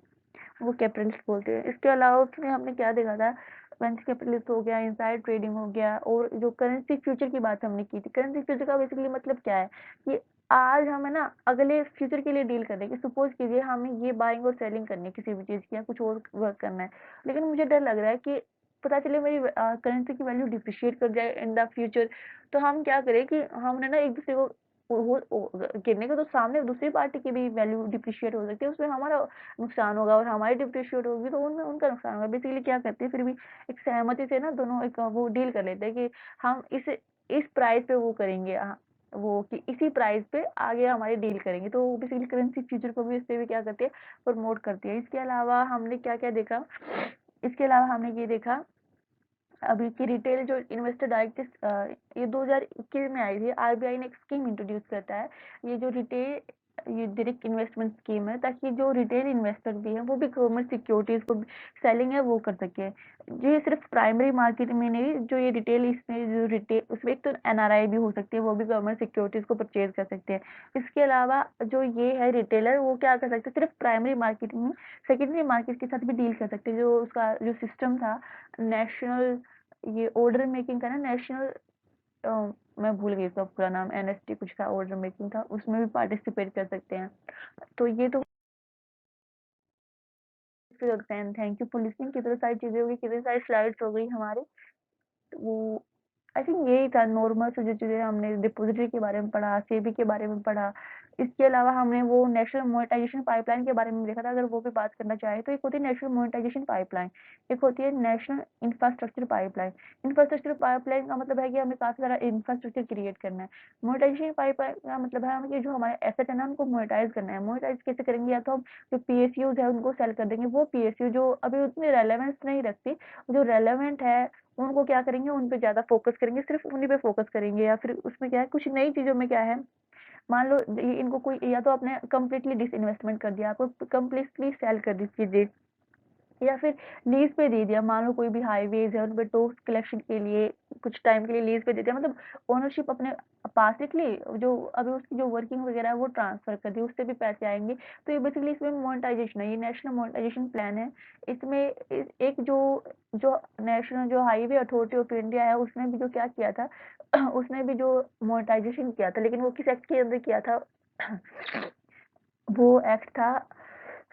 वो कैपिटलिस्ट बोलते हैं। इसके अलावा उसमें हमने क्या देखा था, वेंचर कैपिटलिस्ट हो गया, इनसाइड ट्रेडिंग हो गया, और जो करेंसी फ्यूचर की बात हमने की थी। करेंसी फ्यूचर का बेसिकली मतलब क्या है कि आज हमें ना अगले फ्यूचर के लिए डील करने की, सपोज कीजिए हमें ये बाइंग और सेलिंग करनी है किसी भी चीज की या कुछ और वर्क करना है, लेकिन मुझे डर लग रहा है कि पता चले मेरी करेंसी की वैल्यू डिप्रिशिएट कर जाए इन द फ्यूचर। तो हम क्या करें कि हमने ना एक दूसरे को गिरने के तो सामने दूसरी पार्टी की भी वैल्यू डिप्रिशिएट हो सकती है, उसमें हमारा नुकसान होगा और हमारी डिप्रिशिएट होगी तो उनमें उनका नुकसान होगा। बेसिकली क्या करते हैं फिर भी एक सहमति से ना दोनों एक वो डील कर लेते हैं कि हम इस प्राइस पे वो करेंगे, वो कि इसी प्राइस पे आगे हमारी डील करेंगे। तो बेसिकली करेंसी फ्यूचर को भी इससे भी क्या करती है, प्रमोट करती है। इसके अलावा हमने क्या क्या देखा, इसके अलावा हमने ये देखा अभी की रिटेल जो इन्वेस्टर डायरेक्ट ये 2021 में आई थी। आरबीआई ने एक स्कीम इंट्रोड्यूस करता है, ये जो रिटेल ये डायरेक्ट इन्वेस्टमेंट स्कीम है, ताकि जो रिटेल इन्वेस्टर भी है वो भी गवर्नमेंट सिक्योरिटीज को सेलिंग है वो कर सके। ये सिर्फ प्राइमरी मार्केट में नहीं, जो ये रिटेल इसमें जो रिटेल उसमें एक तो एनआरआई भी हो सकती है, वो भी गवर्नमेंट सिक्योरिटीज को परचेज कर सकते हैं। इसके अलावा जो ये है रिटेलर वो क्या कर सकते हैं, सिर्फ प्राइमरी मार्केट में सेकेंडरी मार्केट के साथ भी डील कर सकते हैं। जो उसका जो सिस्टम था नेशनल ये ऑर्डर मेकिंग का ना, नेशनल मैं भूल गई इसका पूरा नाम, एनएसटी कुछ था, ऑर्डर मेकिंग था, उसमें भी पार्टिसिपेट कर सकते हैं। तो ये तो थैंक यू फॉर लिसनिंग। कितनी सारी चीजें होगी, कितनी सारी स्लाइड्स हो गई हमारे। तो वो आई थिंक यही था नॉर्मल से जो चीजें हमने डिपॉजिटरी के बारे में पढ़ा, सेबी के बारे में पढ़ा, इसके अलावा हमने वो नेशनल मोनेटाइजेशन पाइपलाइन के बारे में देखा था, अगर वो भी बात करना चाहे तो एक होती है नेशनल मोनेटाइजेशन पाइपलाइन, एक होती है national infrastructure pipeline. Infrastructure pipeline का मतलब है कि हमें काफ़ी सारा इंफ्रास्ट्रक्चर क्रिएट करना है। मोनेटाइजेशन पाइपलाइन का मतलब है हमें जो हमारे एसेट है ना उनको मोनेटाइज करना है। मोनेटाइज कैसे करेंगे, या तो हम जो पीएसयूज है उनको सेल कर देंगे, वो पीएसयू जो अभी उतनी रेलेवेंस नहीं रखती, जो रेलेवेंट है उनको क्या करेंगे, उन पे ज़्यादा फोकस करेंगे, सिर्फ उन्हीं पे फोकस करेंगे। या फिर उसमें क्या है, कुछ नई चीज़ों में क्या है, मान लो ये इनको कोई या तो आपने कंप्लीटली डिसइन्वेस्टमेंट कर दिया, आपको कंप्लीटली सेल कर दी चीज़ें, या फिर लीज पे दे दिया। मान लो कोई भी हाईवेज है उन पे टोल कलेक्शन के लिए कुछ टाइम के लिए लीज पे दे दिया, मतलब ओनरशिप अपने पास रख ली, जो अभी उसकी जो वर्किंग वगैरह है वो ट्रांसफर कर दी, उससे भी पैसे आएंगे। तो ये बेसिकली इसमें मोनेटाइजेशन है, ये नेशनल मोनेटाइजेशन प्लान है। इसमें एक जो जो नेशनल जो हाईवे अथॉरिटी ऑफ इंडिया है उसने भी जो क्या किया था उसने भी जो मोनेटाइजेशन किया था, लेकिन वो किस एक्ट के अंदर किया था वो एक्ट था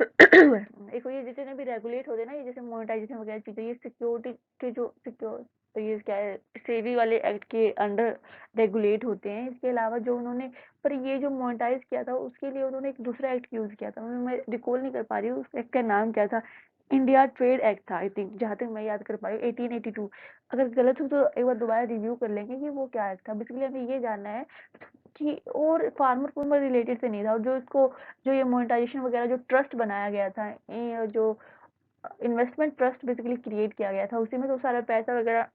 एक ये जितने भी रेगुलेट होते हैं ना, ये जैसे मोनेटाइजेशन वगैरह चीजें, ये सिक्योरिटी के जो सिक्योर तो ये क्या है, सेबी वाले एक्ट के अंडर रेगुलेट होते हैं। इसके अलावा जो उन्होंने, पर ये जो मोनेटाइज किया था उसके लिए उन्होंने एक दूसरा एक्ट यूज किया था, मैं रिकॉल नहीं कर पा रही हूँ उस एक्ट का नाम क्या था। इंडिया ट्रेड एक्ट था आई थिंक, जहाँ तक मैं याद कर पा रही हूँ 1882। अगर गलत हो तो एक बार दोबारा रिव्यू कर लेंगे कि वो क्या एक्ट था। बेसिकली हमें ये जानना है कि, और फार्मर फूमर रिलेटेड से नहीं था, और जो इसको जो ये मोनेटाइजेशन वगैरह जो ट्रस्ट बनाया गया था, ये जो इन्वेस्टमेंट ट्रस्ट बेसिकली क्रिएट किया गया था, उसी में तो सारा पैसा वगैरह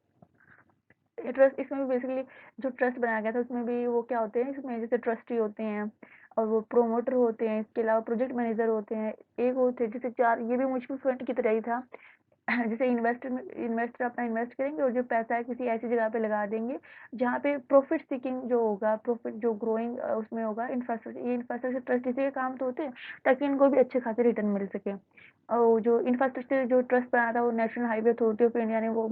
ट्रस्ट, इसमें भी बेसिकली जो ट्रस्ट बनाया गया था उसमें भी वो क्या होते हैं, इसमें जैसे ट्रस्टी होते हैं और वो प्रोमोटर होते हैं, इसके अलावा प्रोजेक्ट मैनेजर होते हैं, एक होते हैं जैसे चार, ये भी म्यूचुअल फंड की तरह ही था जैसे इन्वेस्टर अपना इन्वेस्ट करेंगे और जो पैसा है किसी ऐसी जगह पे लगा देंगे जहाँ पे प्रॉफिट सीकिंग जो होगा, प्रॉफिट जो ग्रोइंग उसमें होगा इंफ्रास्ट्रक्चर, ये इंफ्रास्ट्रक्चर ट्रस्ट इसी के काम तो होते हैं ताकि इनको भी अच्छे खासे रिटर्न मिल सके। और जो इंफ्रास्ट्रक्चर जो ट्रस्ट बनाया था वो national highway authority of India ने वो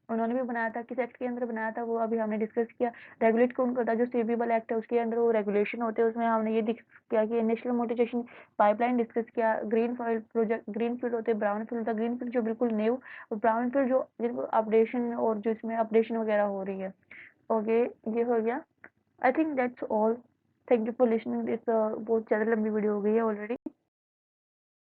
उन्होंने भी बनाया था, किस एक्ट के अंदर बनाया था वो अभी हमने डिस्कस किया। रेगुलेट कौन करता है, जो सेबी वाला एक्ट है उसके अंदर वो रेगुलेशन होते हैं, उसमें हमने ये किया कि नेशनल मोनेटाइजेशन पाइपलाइन डिस्कस किया। Green field project, green field होते हैं, ब्राउन फील्ड होता है, ग्रीन फील्ड जो बिल्कुल न्यू, और ब्राउन फील्ड जो जिनको अपडेशन और जो इसमें अपडेशन वगैरह हो रही है। ओके, ये हो गया। I think that's all. Thank you for listening this, बहुत ज़्यादा लंबी वीडियो हो गई है ऑलरेडी।